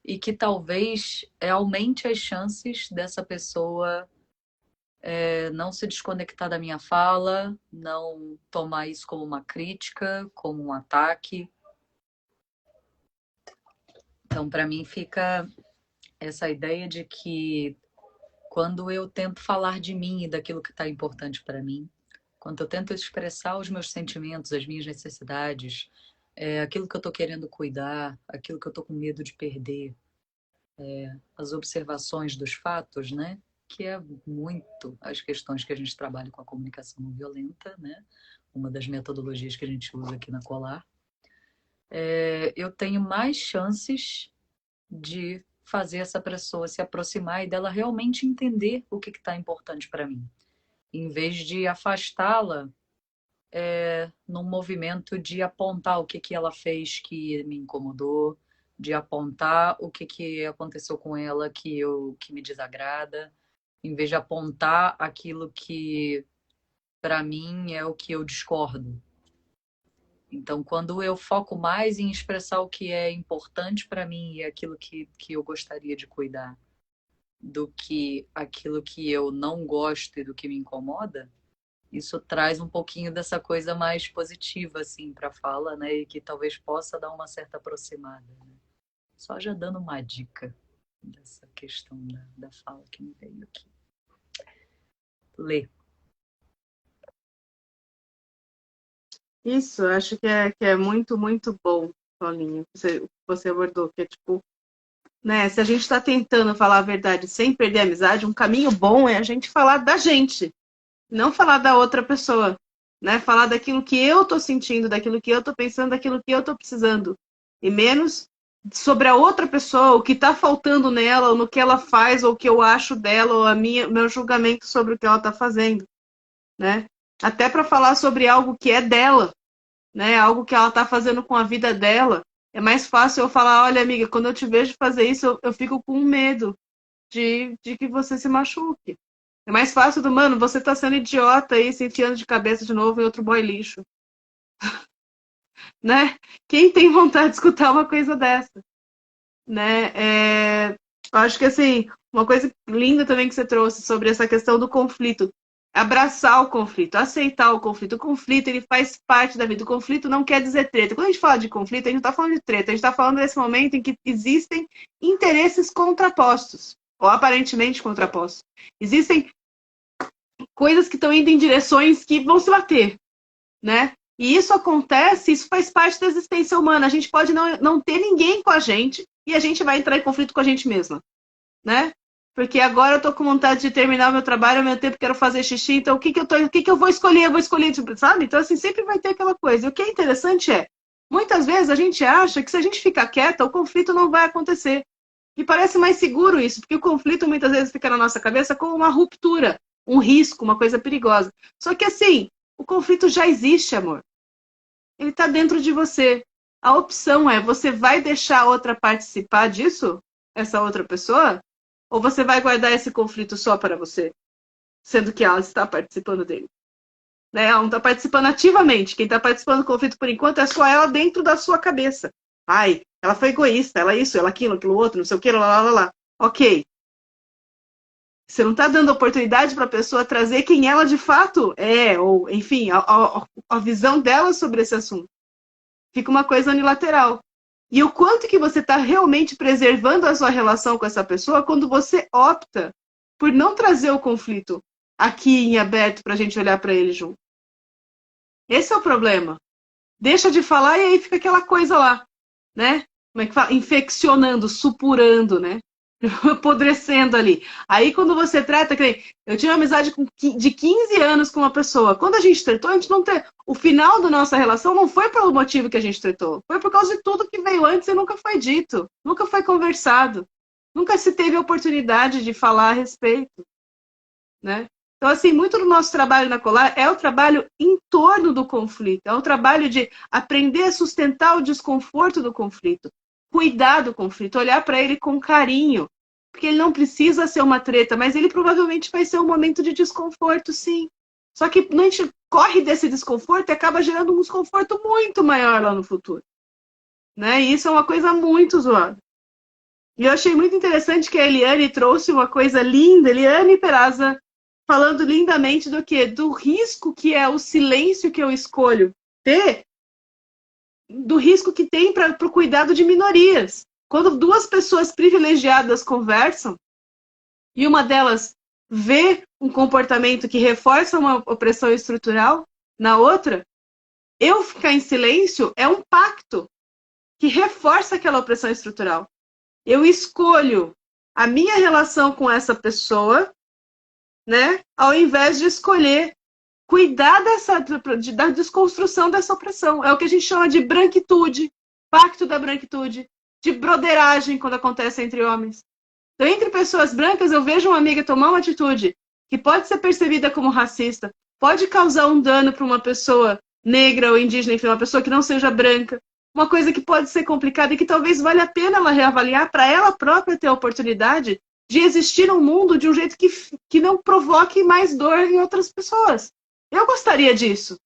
e que talvez aumente as chances dessa pessoa não se desconectar da minha fala, não tomar isso como uma crítica, como um ataque. Então, para mim, fica essa ideia de que quando eu tento falar de mim e daquilo que está importante para mim, quando eu tento expressar os meus sentimentos, as minhas necessidades, aquilo que eu estou querendo cuidar, aquilo que eu estou com medo de perder, as observações dos fatos, né? Que é muito as questões que a gente trabalha com a comunicação não violenta, né? Uma das metodologias que a gente usa aqui na Colar. Eu tenho mais chances de fazer essa pessoa se aproximar e dela realmente entender o que está importante para mim, em vez de afastá-la num movimento de apontar o que ela fez que me incomodou, de apontar o que aconteceu com ela que me desagrada, em vez de apontar aquilo que para mim é o que eu discordo. Então, quando eu foco mais em expressar o que é importante para mim e aquilo que eu gostaria de cuidar, do que aquilo que eu não gosto e do que me incomoda, isso traz um pouquinho dessa coisa mais positiva, assim, para a fala, né? E que talvez possa dar uma certa aproximada. Né? Só já dando uma dica dessa questão da fala que me veio aqui. Lê.
Isso, acho que é muito, muito bom, Paulinho, você abordou, que é tipo, né, se a gente está tentando falar a verdade sem perder a amizade, um caminho bom é a gente falar da gente, não falar da outra pessoa, né? Falar daquilo que eu tô sentindo, daquilo que eu tô pensando, daquilo que eu tô precisando, e menos sobre a outra pessoa, o que está faltando nela, ou no que ela faz, ou o que eu acho dela, ou meu julgamento sobre o que ela está fazendo, né? Até para falar sobre algo que é dela, né? Algo que ela está fazendo com a vida dela. É mais fácil eu falar, olha, amiga, quando eu te vejo fazer isso, eu fico com medo de que você se machuque. É mais fácil do, mano, você tá sendo idiota aí, se enfiando de cabeça de novo em outro boy lixo. Né? Quem tem vontade de escutar uma coisa dessa? Né? Eu acho que, assim, uma coisa linda também que você trouxe sobre essa questão do conflito. Abraçar o conflito, aceitar o conflito. O conflito, ele faz parte da vida. O conflito não quer dizer treta. Quando a gente fala de conflito, a gente não está falando de treta. A gente está falando desse momento em que existem interesses contrapostos, ou aparentemente contrapostos. Existem coisas que estão indo em direções que vão se bater, né? E isso acontece, isso faz parte da existência humana. A gente pode não ter ninguém com a gente e a gente vai entrar em conflito com a gente mesma, né? Porque agora eu tô com vontade de terminar o meu trabalho, ao mesmo tempo quero fazer xixi, então o que que eu vou escolher? Eu vou escolher, tipo, sabe? Então, assim, sempre vai ter aquela coisa. E o que é interessante muitas vezes a gente acha que se a gente ficar quieta, o conflito não vai acontecer. E parece mais seguro isso, porque o conflito muitas vezes fica na nossa cabeça como uma ruptura, um risco, uma coisa perigosa. Só que, assim, o conflito já existe, amor. Ele está dentro de você. A opção é, você vai deixar a outra participar disso? Essa outra pessoa? Ou você vai guardar esse conflito só para você? Sendo que ela está participando dele. Né? Ela não está participando ativamente. Quem está participando do conflito, por enquanto, é só ela dentro da sua cabeça. Ai, ela foi egoísta, ela isso, ela aquilo outro, não sei o que, lá. Ok. Você não está dando oportunidade para a pessoa trazer quem ela de fato é, ou, enfim, a visão dela sobre esse assunto. Fica uma coisa unilateral. E o quanto que você está realmente preservando a sua relação com essa pessoa quando você opta por não trazer o conflito aqui em aberto para a gente olhar para ele junto. Esse é o problema. Deixa de falar e aí fica aquela coisa lá, né? Como é que fala? Infeccionando, supurando, né? Apodrecendo ali. Aí quando você trata, eu tinha uma amizade de 15 anos com uma pessoa. Quando a gente tratou, a gente não teve. O final da nossa relação não foi pelo motivo que a gente tratou. Foi por causa de tudo que veio antes e nunca foi dito. Nunca foi conversado. Nunca se teve a oportunidade de falar a respeito. Né? Então, assim, muito do nosso trabalho na Colar é o trabalho em torno do conflito. É o trabalho de aprender a sustentar o desconforto do conflito. Cuidar do conflito, olhar para ele com carinho, porque ele não precisa ser uma treta, mas ele provavelmente vai ser um momento de desconforto, sim. Só que a gente corre desse desconforto e acaba gerando um desconforto muito maior lá no futuro. Né? E isso é uma coisa muito zoada. E eu achei muito interessante que a Eliane trouxe uma coisa linda, Eliane Peraza, falando lindamente do quê? Do risco que é o silêncio que eu escolho ter, do risco que tem para o cuidado de minorias. Quando duas pessoas privilegiadas conversam e uma delas vê um comportamento que reforça uma opressão estrutural na outra, eu ficar em silêncio é um pacto que reforça aquela opressão estrutural. Eu escolho a minha relação com essa pessoa, né, ao invés de escolher cuidar da desconstrução dessa opressão. É o que a gente chama de branquitude, pacto da branquitude, de broderagem quando acontece entre homens. Então, entre pessoas brancas, eu vejo uma amiga tomar uma atitude que pode ser percebida como racista, pode causar um dano para uma pessoa negra ou indígena, enfim, uma pessoa que não seja branca, uma coisa que pode ser complicada e que talvez valha a pena ela reavaliar para ela própria ter a oportunidade de existir no mundo de um jeito que não provoque mais dor em outras pessoas. Eu gostaria disso.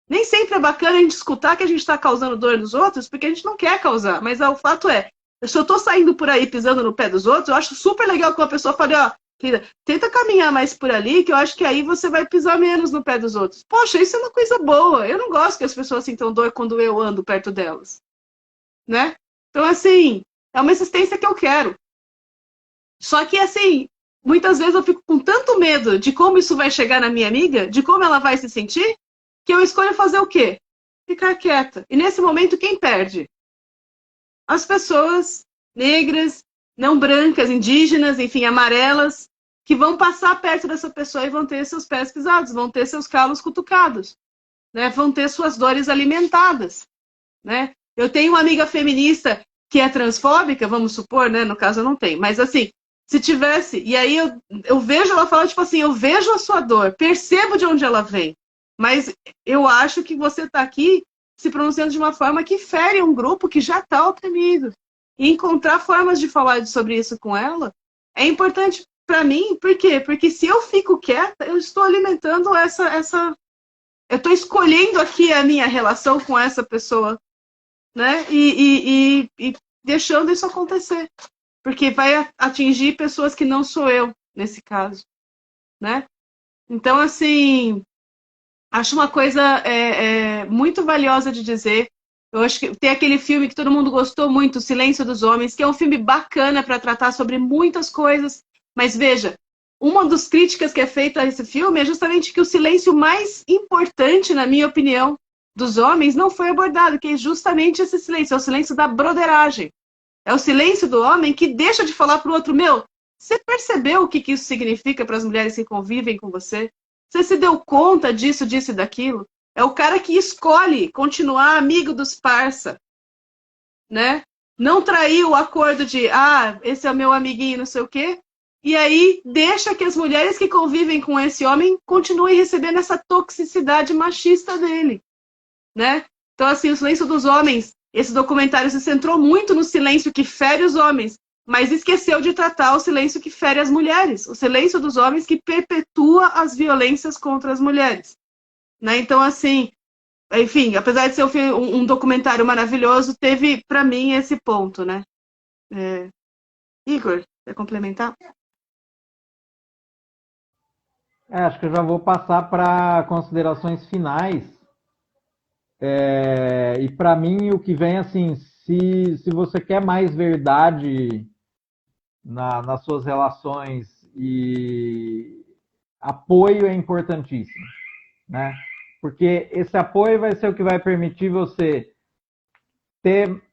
Nem sempre é bacana a gente escutar que a gente está causando dor nos outros, porque a gente não quer causar. Mas o fato é, se eu estou saindo por aí pisando no pé dos outros, eu acho super legal que uma pessoa fale, ó, querida, tenta caminhar mais por ali, que eu acho que aí você vai pisar menos no pé dos outros. Poxa, isso é uma coisa boa. Eu não gosto que as pessoas sintam dor quando eu ando perto delas. Né? Então, assim, é uma existência que eu quero. Só que, assim, muitas vezes eu fico com tanto medo de como isso vai chegar na minha amiga, de como ela vai se sentir, que eu escolho fazer o quê? Ficar quieta. E nesse momento, quem perde? As pessoas negras, não brancas, indígenas, enfim, amarelas, que vão passar perto dessa pessoa e vão ter seus pés pisados, vão ter seus calos cutucados, né? Vão ter suas dores alimentadas. Né? Eu tenho uma amiga feminista que é transfóbica, vamos supor, né? No caso não tem, mas assim, se tivesse, e aí eu vejo ela falar, tipo assim, eu vejo a sua dor, percebo de onde ela vem, mas eu acho que você está aqui se pronunciando de uma forma que fere um grupo que já está oprimido. E encontrar formas de falar sobre isso com ela é importante para mim, por quê? Porque se eu fico quieta, eu estou alimentando eu estou escolhendo aqui a minha relação com essa pessoa, né? E deixando isso acontecer. Porque vai atingir pessoas que não sou eu, nesse caso, né? Então, assim, acho uma coisa muito valiosa de dizer. Eu acho que tem aquele filme que todo mundo gostou muito, O Silêncio dos Homens, que é um filme bacana para tratar sobre muitas coisas. Mas veja, uma das críticas que é feita a esse filme é justamente que o silêncio mais importante, na minha opinião, dos homens não foi abordado, que é justamente esse silêncio, é o silêncio da broderagem. É o silêncio do homem que deixa de falar para o outro, meu, você percebeu o que isso significa para as mulheres que convivem com você? Você se deu conta disso, disso e daquilo? É o cara que escolhe continuar amigo dos parça, né? Não trair o acordo de, esse é o meu amiguinho, não sei o quê. E aí deixa que as mulheres que convivem com esse homem continuem recebendo essa toxicidade machista dele, né? Então, assim, o silêncio dos homens, esse documentário se centrou muito no silêncio que fere os homens, mas esqueceu de tratar o silêncio que fere as mulheres, o silêncio dos homens que perpetua as violências contra as mulheres, né? Então, assim, enfim, apesar de ser um documentário maravilhoso, teve, para mim, esse ponto, né? Igor, quer complementar?
Acho que eu já vou passar para considerações finais. E para mim o que vem assim, se você quer mais verdade nas suas relações, e apoio é importantíssimo, né? Porque esse apoio vai ser o que vai permitir você ter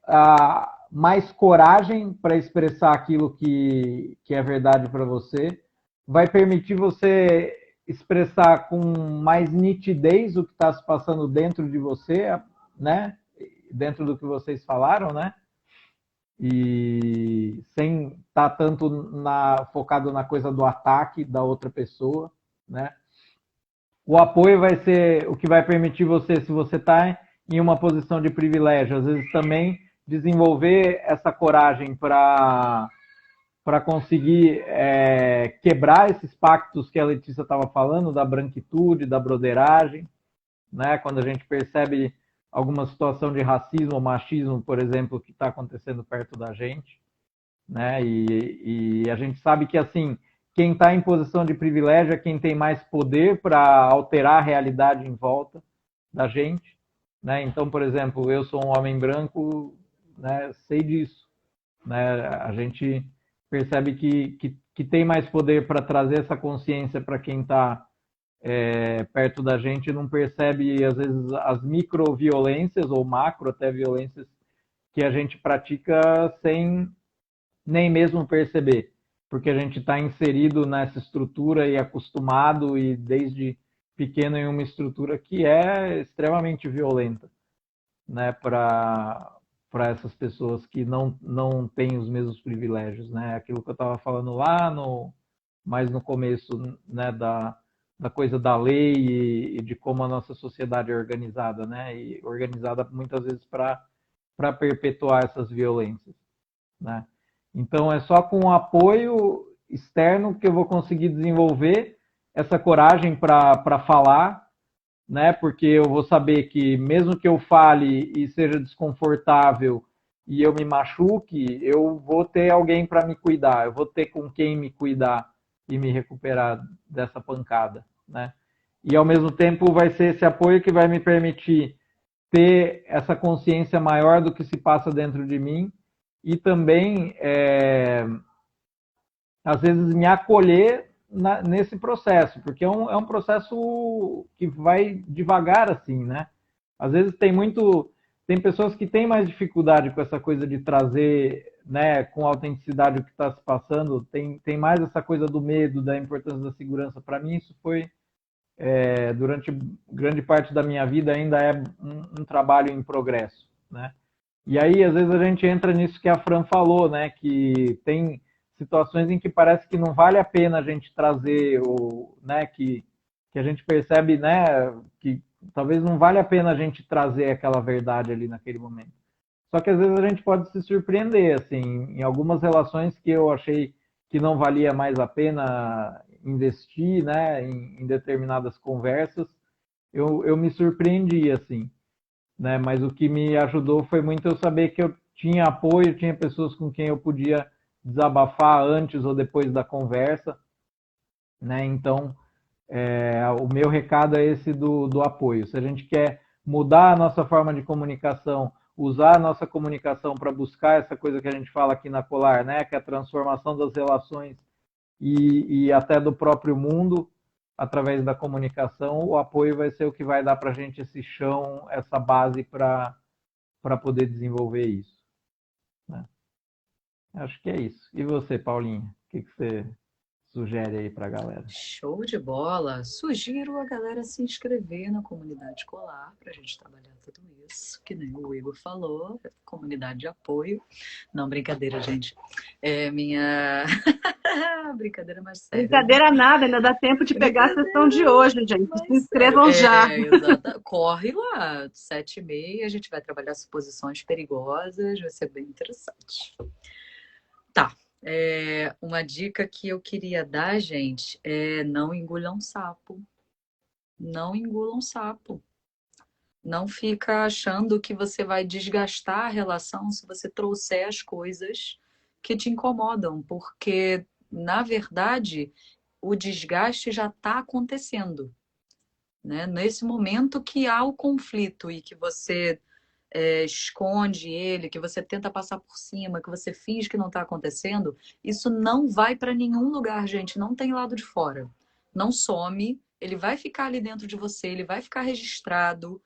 mais coragem para expressar aquilo que é verdade para você, vai permitir você expressar com mais nitidez o que está se passando dentro de você, né? Dentro do que vocês falaram, né? E sem estar tanto focado na coisa do ataque da outra pessoa, né? O apoio vai ser o que vai permitir você, se você está em uma posição de privilégio, às vezes também desenvolver essa coragem para conseguir quebrar esses pactos que a Letícia estava falando, da branquitude, da broderagem, né? Quando a gente percebe alguma situação de racismo ou machismo, por exemplo, que está acontecendo perto da gente, né? E a gente sabe que, assim, quem está em posição de privilégio é quem tem mais poder para alterar a realidade em volta da gente, né? Então, por exemplo, eu sou um homem branco, né? Sei disso, né? A gente percebe que tem mais poder para trazer essa consciência para quem está perto da gente, não percebe, às vezes, as microviolências ou macro até violências que a gente pratica sem nem mesmo perceber, porque a gente está inserido nessa estrutura e acostumado e desde pequeno em uma estrutura que é extremamente violenta, né, para essas pessoas que não têm os mesmos privilégios, né? Aquilo que eu estava falando lá mais no começo, né, da coisa da lei e de como a nossa sociedade é organizada, né? E organizada muitas vezes para perpetuar essas violências, né? Então é só com o apoio externo que eu vou conseguir desenvolver essa coragem para falar, né? Porque eu vou saber que mesmo que eu fale e seja desconfortável e eu me machuque, eu vou ter alguém para me cuidar, eu vou ter com quem me cuidar e me recuperar dessa pancada, né? E ao mesmo tempo vai ser esse apoio que vai me permitir ter essa consciência maior do que se passa dentro de mim e também, às vezes, me acolher nesse processo, porque é um processo que vai devagar, assim, né? Às vezes tem pessoas que têm mais dificuldade com essa coisa de trazer, né, com autenticidade o que está se passando, tem mais essa coisa do medo, da importância da segurança. Para mim, isso foi, durante grande parte da minha vida, ainda é um trabalho em progresso, né? E aí, às vezes, a gente entra nisso que a Fran falou, né? Que tem situações em que parece que não vale a pena a gente trazer o, né? Que a gente percebe, né? Que talvez não vale a pena a gente trazer aquela verdade ali naquele momento. Só que às vezes a gente pode se surpreender, assim, em algumas relações que eu achei que não valia mais a pena investir, né? Em determinadas conversas, eu me surpreendi, assim, né? Mas o que me ajudou foi muito eu saber que eu tinha apoio, tinha pessoas com quem eu podia desabafar antes ou depois da conversa, né? Então, o meu recado é esse do apoio. Se a gente quer mudar a nossa forma de comunicação, usar a nossa comunicação para buscar essa coisa que a gente fala aqui na Colar, né? Que é a transformação das relações e até do próprio mundo, através da comunicação, o apoio vai ser o que vai dar para a gente esse chão, essa base para poder desenvolver isso, né? Acho que é isso. E você, Paulinha, o que você sugere aí para a galera?
Show de bola! Sugiro a galera se inscrever na comunidade Colar para a gente trabalhar tudo isso, que nem o Igor falou, comunidade de apoio. Não, brincadeira, gente. É minha brincadeira mais séria.
Brincadeira nada, ainda dá tempo de pegar a sessão de hoje, gente. Se inscrevam já.
Exato. Corre lá, 7h30, a gente vai trabalhar suposições perigosas, vai ser bem interessante. Tá. Uma dica que eu queria dar, gente, é não engulam sapo. Não engulam sapo. Não fica achando que você vai desgastar a relação se você trouxer as coisas que te incomodam, porque, na verdade, o desgaste já está acontecendo, né? Nesse momento que há o conflito e que você esconde ele, que você tenta passar por cima, que você finge que não está acontecendo, isso não vai para nenhum lugar, gente. Não tem lado de fora. Não some, ele vai ficar ali dentro de você, ele vai ficar registrado.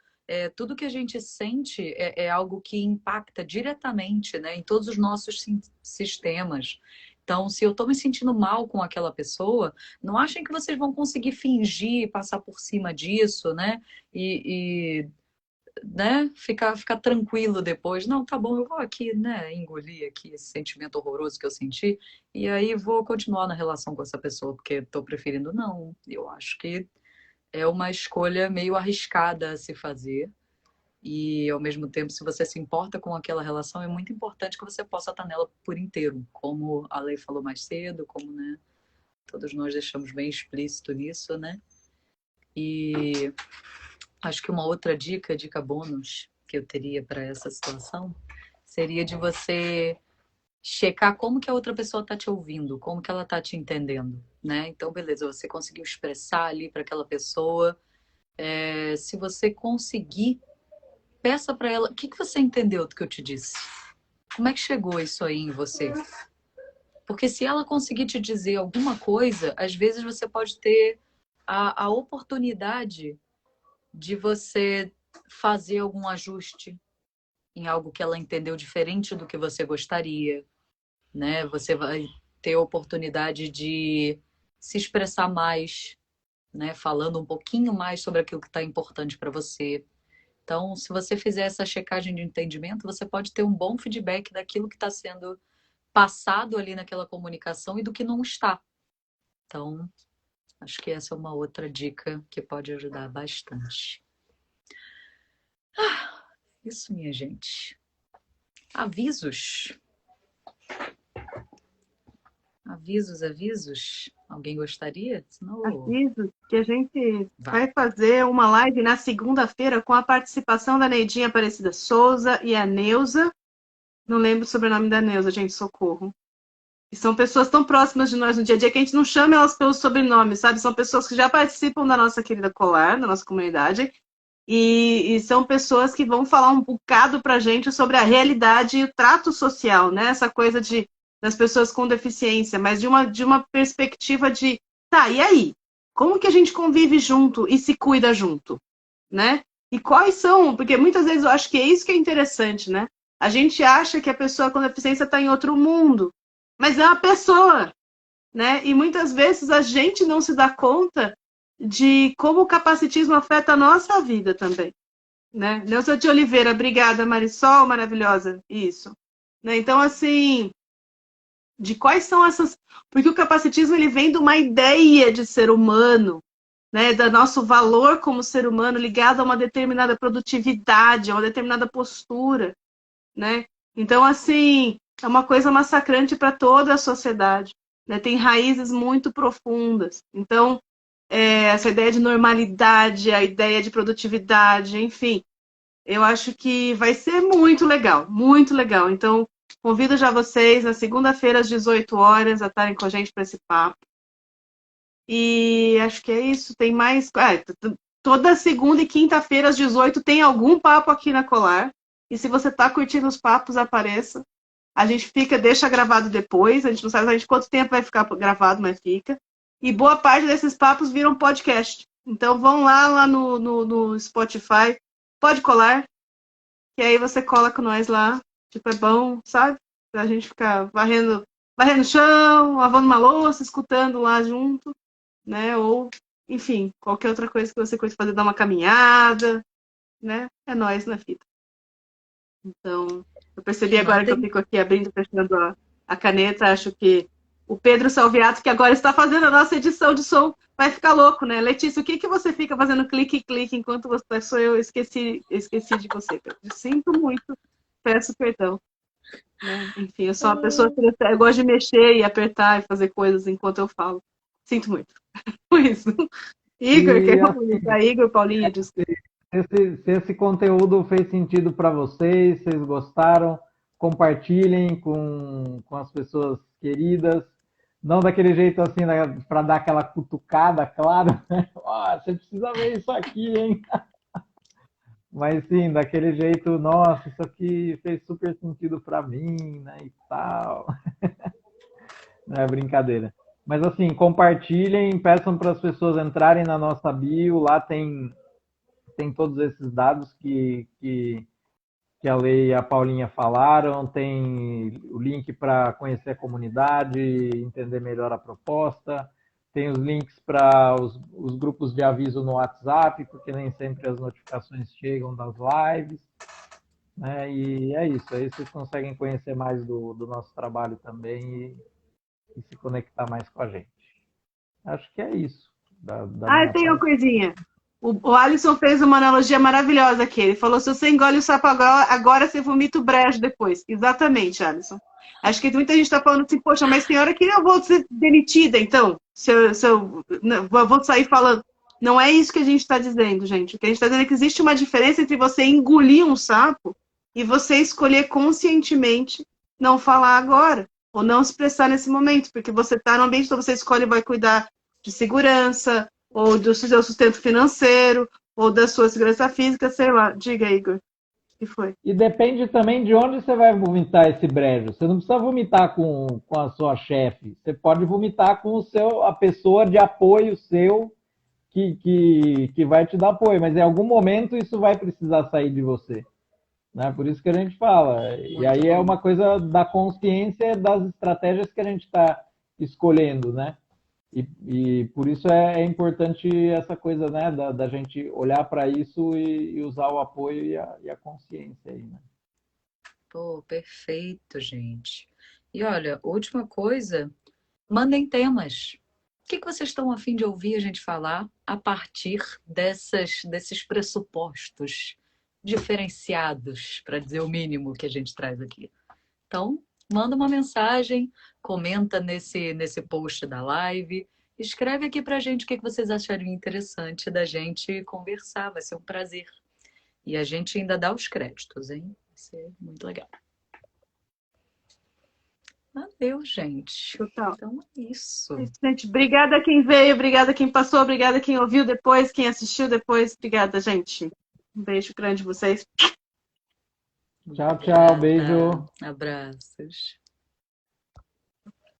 Tudo que a gente sente é algo que impacta diretamente, né, em todos os nossos sistemas. Então, se eu estou me sentindo mal com aquela pessoa, não achem que vocês vão conseguir fingir, passar por cima disso, né? Né, ficar tranquilo depois. Não, tá bom, eu vou aqui, né, engolir aqui esse sentimento horroroso que eu senti e aí vou continuar na relação com essa pessoa, porque tô preferindo não. Eu acho que é uma escolha meio arriscada a se fazer e, ao mesmo tempo, se você se importa com aquela relação, é muito importante que você possa estar nela por inteiro, como a Lei falou mais cedo, como, né, todos nós deixamos bem explícito nisso, né? E acho que uma outra dica bônus que eu teria para essa situação seria de você checar como que a outra pessoa está te ouvindo, como que ela está te entendendo, né? Então, beleza, você conseguiu expressar ali para aquela pessoa. Se você conseguir, peça para ela, o que você entendeu do que eu te disse? Como é que chegou isso aí em você? Porque se ela conseguir te dizer alguma coisa, às vezes você pode ter a oportunidade de você fazer algum ajuste em algo que ela entendeu diferente do que você gostaria, né? Você vai ter a oportunidade de se expressar mais, né? Falando um pouquinho mais sobre aquilo que está importante para você. Então, se você fizer essa checagem de entendimento, você pode ter um bom feedback daquilo que está sendo passado ali naquela comunicação e do que não está. Então, acho que essa é uma outra dica que pode ajudar bastante. Isso, minha gente. Avisos. Avisos. Alguém gostaria? Senão...
Aviso que a gente vai fazer uma live na segunda-feira com a participação da Neidinha Aparecida Souza e a Neuza. Não lembro o sobrenome da Neuza, gente, socorro. E são pessoas tão próximas de nós no dia a dia que a gente não chama elas pelo sobrenome, sabe? São pessoas que já participam da nossa querida Colar, da nossa comunidade. E são pessoas que vão falar um bocado pra gente sobre a realidade e o trato social, né? Essa coisa das pessoas com deficiência, mas de uma perspectiva de, tá, e aí? Como que a gente convive junto e se cuida junto, né? E quais são, porque muitas vezes eu acho que é isso que é interessante, né? A gente acha que a pessoa com deficiência está em outro mundo, mas é uma pessoa, né? E muitas vezes a gente não se dá conta de como o capacitismo afeta a nossa vida também, né? Neuza de Oliveira, obrigada, Marisol, maravilhosa. Isso. Né? Então, assim, de quais são essas... Porque o capacitismo, ele vem de uma ideia de ser humano, né? Do nosso valor como ser humano ligado a uma determinada produtividade, a uma determinada postura, né? Então, assim, é uma coisa massacrante para toda a sociedade, né? Tem raízes muito profundas. Então, essa ideia de normalidade, a ideia de produtividade, enfim, eu acho que vai ser muito legal, muito legal. Então, convido já vocês na segunda-feira às 18 horas a estarem com a gente para esse papo. E acho que é isso. Tem mais. Toda segunda e quinta-feira às 18 tem algum papo aqui na Colar. E se você está curtindo os papos, apareça. A gente deixa gravado depois. A gente não sabe exatamente quanto tempo vai ficar gravado, mas fica. E boa parte desses papos viram podcast. Então vão lá no Spotify. Pode colar. E aí você cola com nós lá. Tipo, é bom, sabe? Pra gente ficar varrendo o chão, lavando uma louça, escutando lá junto, né? Ou, enfim, qualquer outra coisa que você curte fazer, dar uma caminhada, né? É nóis na fita. Então, eu percebi agora que eu fico aqui abrindo e fechando a caneta, acho que o Pedro Salviato, que agora está fazendo a nossa edição de som, vai ficar louco, né? Letícia, o que você fica fazendo clique enquanto você sou eu? Esqueci de você, Pedro. Sinto muito, peço perdão. Né? Enfim, eu sou uma pessoa que eu gosto de mexer e apertar e fazer coisas enquanto eu falo. Sinto muito. Por isso. Igor, quer comunicar? Igor, Paulinha, desculpa.
Se esse conteúdo fez sentido para vocês, vocês gostaram, compartilhem com as pessoas queridas. Não daquele jeito assim, né, para dar aquela cutucada, claro. Você precisa ver isso aqui, hein? Mas sim, daquele jeito, nossa, isso aqui fez super sentido para mim, né, e tal. Não é brincadeira. Mas assim, compartilhem, peçam para as pessoas entrarem na nossa bio, lá tem todos esses dados que a Lei e a Paulinha falaram, tem o link para conhecer a comunidade, entender melhor a proposta, tem os links para os grupos de aviso no WhatsApp, porque nem sempre as notificações chegam das lives, né? E é isso, aí vocês conseguem conhecer mais do nosso trabalho também e se conectar mais com a gente. Acho que é isso.
Tem uma coisinha. O Alisson fez uma analogia maravilhosa aqui. Ele falou: se você engole o sapo agora, você vomita o brejo depois. Exatamente, Alisson. Acho que muita gente está falando assim: poxa, mas senhora, que eu vou ser demitida, então? Se eu vou sair falando. Não é isso que a gente está dizendo, gente. O que a gente está dizendo é que existe uma diferença entre você engolir um sapo e você escolher conscientemente não falar agora, ou não expressar nesse momento, porque você está no ambiente, então você escolhe e vai cuidar de segurança, ou do seu sustento financeiro, ou da sua segurança física, sei lá. Diga, Igor, o que foi?
E depende também de onde você vai vomitar esse brejo. Você não precisa vomitar com a sua chefe. Você pode vomitar com a pessoa de apoio seu que vai te dar apoio. Mas em algum momento isso vai precisar sair de você. Né? Por isso que a gente fala. E aí é uma coisa da consciência das estratégias que a gente está escolhendo, né? E por isso é importante essa coisa, né, da gente olhar para isso e usar o apoio e a consciência aí, né?
Pô, perfeito, gente. E olha, última coisa, mandem temas. O que vocês estão a fim de ouvir a gente falar a partir desses pressupostos diferenciados, para dizer o mínimo que a gente traz aqui? Então, manda uma mensagem, comenta nesse post da live, escreve aqui pra gente o que vocês achariam interessante da gente conversar, vai ser um prazer. E a gente ainda dá os créditos, hein? Vai ser muito legal. Valeu, gente.
Total.
Então é isso.
Gente, obrigada a quem veio, obrigada a quem passou, obrigada a quem ouviu depois, quem assistiu depois. Obrigada, gente. Um beijo grande a vocês.
Tchau, tchau. Beijo.
Abraços.